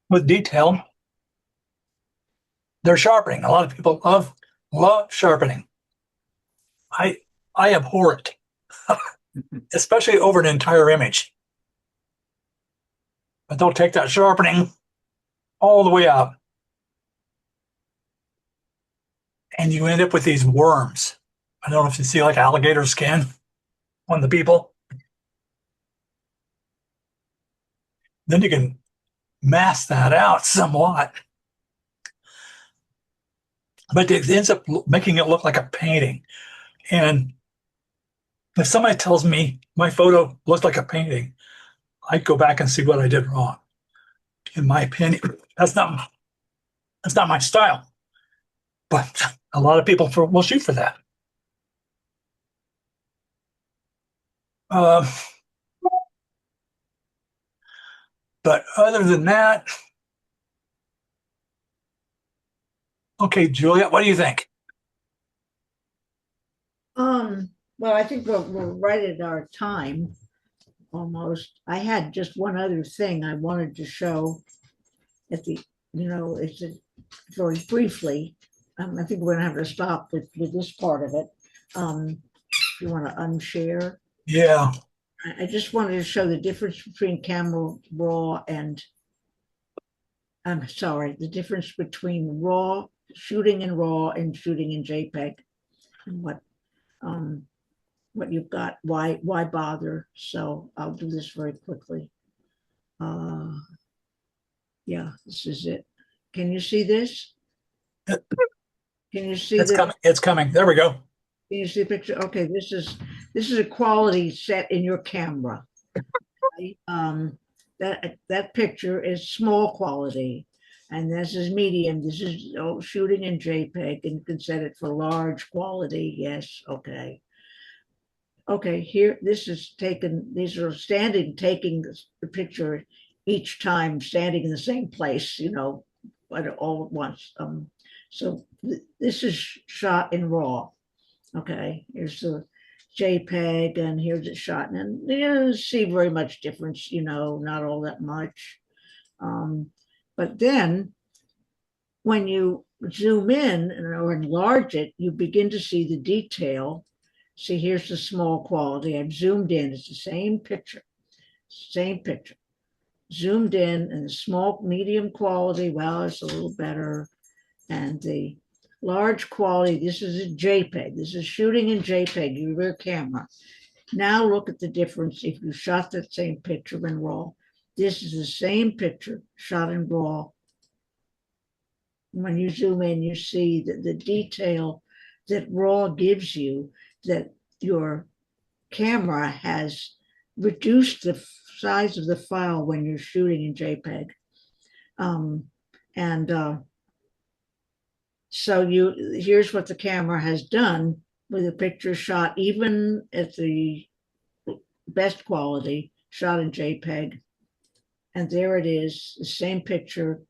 With detail, they're sharpening. A lot of people love sharpening. I abhor it, especially over an entire image. But they'll take that sharpening all the way up, and you end up with these worms. I don't know if you see like alligator skin on the people. Then you can mask that out somewhat, but it ends up making it look like a painting. And if somebody tells me my photo looks like a painting, I'd go back and see what I did wrong. In my opinion, that's not my style, but a lot of people will shoot for that. But other than that, okay, Juliet, what do you think? Well, I think we're right at our time almost. I had just one other thing I wanted to show at the, it's very briefly. I think we're gonna have to stop with this part of it. You want to unshare? Yeah. I just wanted to show the difference between Camera Raw and, I'm sorry, the difference between raw, shooting in RAW and shooting in JPEG, and what you've got, why bother? So I'll do this very quickly. Yeah, this is it. Can you see this? Can you see It's coming. It's coming. There we go. Can you see the picture? Okay, this is a quality set in your camera. That picture is small quality, and this is medium. This is shooting in JPEG, and you can set it for large quality. Yes, okay. Okay, here, this is taken, these are taking the picture each time, standing in the same place, but all at once. So this is shot in RAW. Okay, here's the JPEG, and here's it shot, and you don't see very much difference, not all that much. But then when you zoom in or enlarge it, you begin to see the detail. See, here's the small quality. I've zoomed in. It's the same picture. Zoomed in, and the small, medium quality, well, it's a little better. And the large quality, this is a JPEG. This is shooting in JPEG, your rear camera. Now look at the difference if you shot that same picture in RAW. This is the same picture shot in RAW. When you zoom in, you see that the detail that RAW gives you, that your camera has reduced the size of the file when you're shooting in JPEG. So here's what the camera has done with a picture shot even at the best quality, shot in JPEG. And there it is, the same picture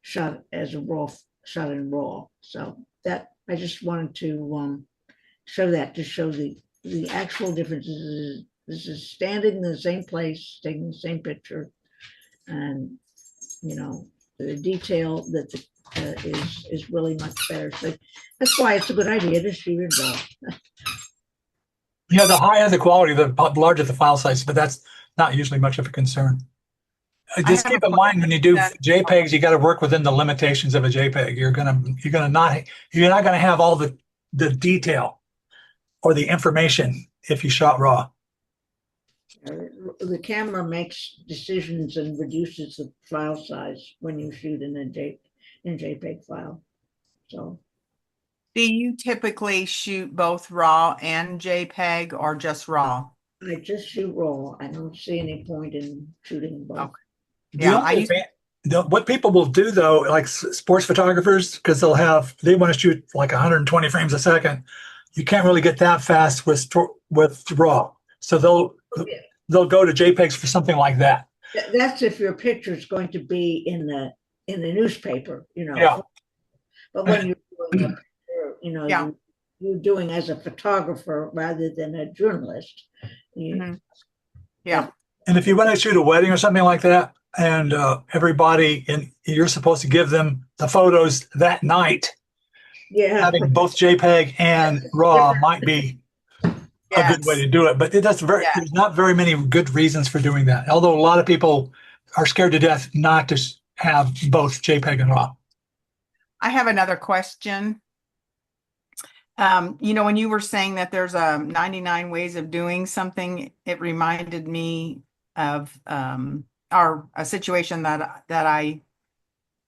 shot as a RAW, shot in RAW. So that, I just wanted to show that, to show the actual differences. This is standing in the same place, taking the same picture, and the detail that is really much better. So that's why it's a good idea to shoot in RAW. Yeah, the higher the quality, the larger the file size, but that's not usually much of a concern. Just keep in mind when you do JPEGs, you got to work within the limitations of a JPEG. You're not gonna have all the detail or the information if you shot RAW. The camera makes decisions and reduces the file size when you shoot in a JPEG file. So, do you typically shoot both RAW and JPEG, or just RAW? I just shoot RAW. I don't see any point in shooting both. Okay. Yeah, what people will do though, like sports photographers, because they want to shoot like 120 frames a second, you can't really get that fast with RAW. So they'll go to JPEGs for something like that. That's if your picture is going to be in the newspaper, you know. Yeah. But when you're doing a picture, you know, Yeah. you're doing as a photographer rather than a journalist. Mhm. Yeah. And if you want to shoot a wedding or something like that, and you're supposed to give them the photos that night, Yeah. having both JPEG and RAW might be a good way Yes. to do it. But there's not very many good reasons for doing that. Although a lot of people are scared to death not to have both JPEG and RAW. I have another question. When you were saying that there's 99 ways of doing something, it reminded me of a situation that I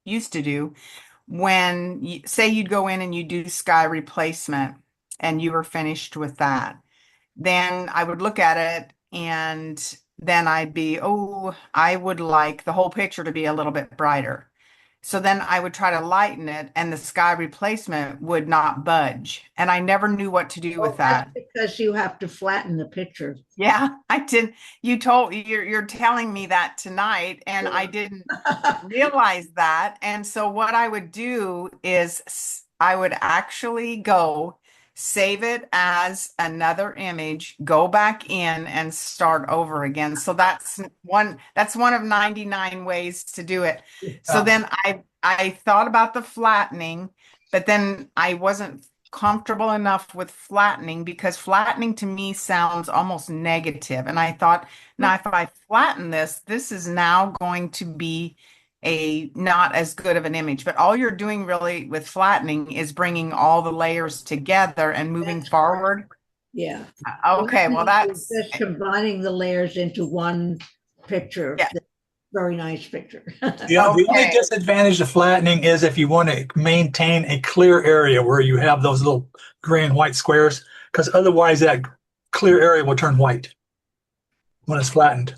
used to do when say you'd go in and you do sky replacement and you were finished with that. Then I would look at it and then I'd be, I would like the whole picture to be a little bit brighter. So then I would try to lighten it and the sky replacement would not budge. And I never knew what to do with that. That's because you have to flatten the picture. Yeah, I did. You're telling me that tonight and I didn't realize that. And so what I would do is I would actually go save it as another image, go back in and start over again. So that's one of 99 ways to do it. So then I thought about the flattening, but then I wasn't comfortable enough with flattening because flattening to me sounds almost negative. And I thought, now if I flatten this is now going to be not as good of an image. But all you're doing really with flattening is bringing all the layers together and moving forward. Yeah. Okay, well that's just combining the layers into one picture. Yeah. Very nice picture. The only disadvantage of flattening is if you want to maintain a clear area where you have those little gray and white squares, because otherwise that clear area will turn white when it's flattened.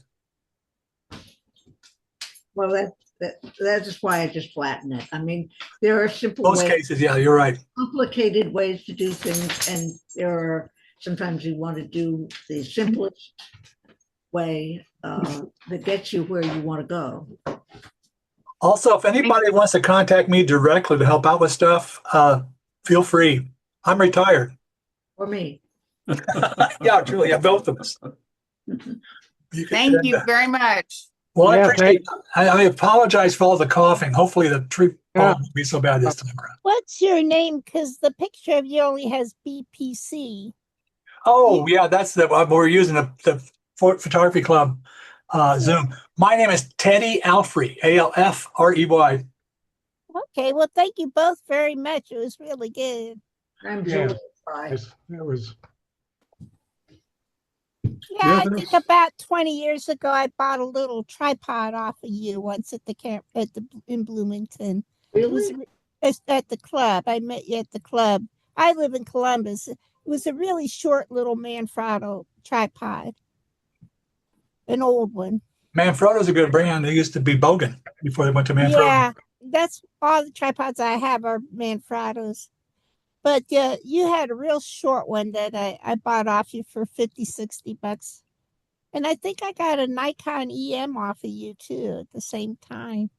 Well, that's just why I just flatten it. I mean, there are simple Most ways, cases, yeah, you're right. complicated ways to do things, and there are sometimes you want to do the simplest way that gets you where you want to go. Also, if anybody wants to contact me directly to help out with stuff, feel free. I'm retired. Or me. Yeah, truly, yeah, both of us. thank you very much. Well, Yeah, I apologize for all the coughing. Hopefully the tree won't be so bad this time around. What's your name? Because the picture of you only has BPC. Oh, yeah, that's we're using the Photography Club Zoom. My name is Teddy Alfrey, Alfrey. Okay, well, thank you both very much. It was really good. I'm Yeah. Julie Fry. It was, Yeah, I think about 20 years ago, I bought a little tripod off of you once in Bloomington. Really? It's at the club. I met you at the club. I live in Columbus. It was a really short little Manfrotto tripod, an old one. Manfrotto's a good brand. They used to be Bogan before they went to Manfrotto. Yeah, that's all the tripods I have are Manfrottos. But you had a real short one that I bought off you for $50-$60. And I think I got a Nikon EM off of you too at the same time.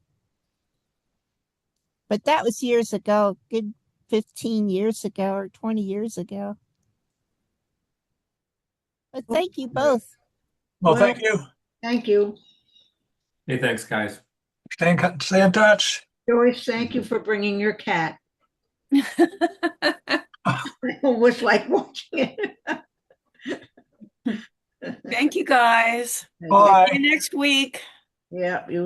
But that was years ago, good 15 years ago or 20 years ago. But thank you both. Well, thank you. Thank you. Hey, thanks, guys. Stay in touch. Joyce, thank you for bringing your cat. I almost like watching it. Thank you, guys. Bye. See you next week. Yeah, you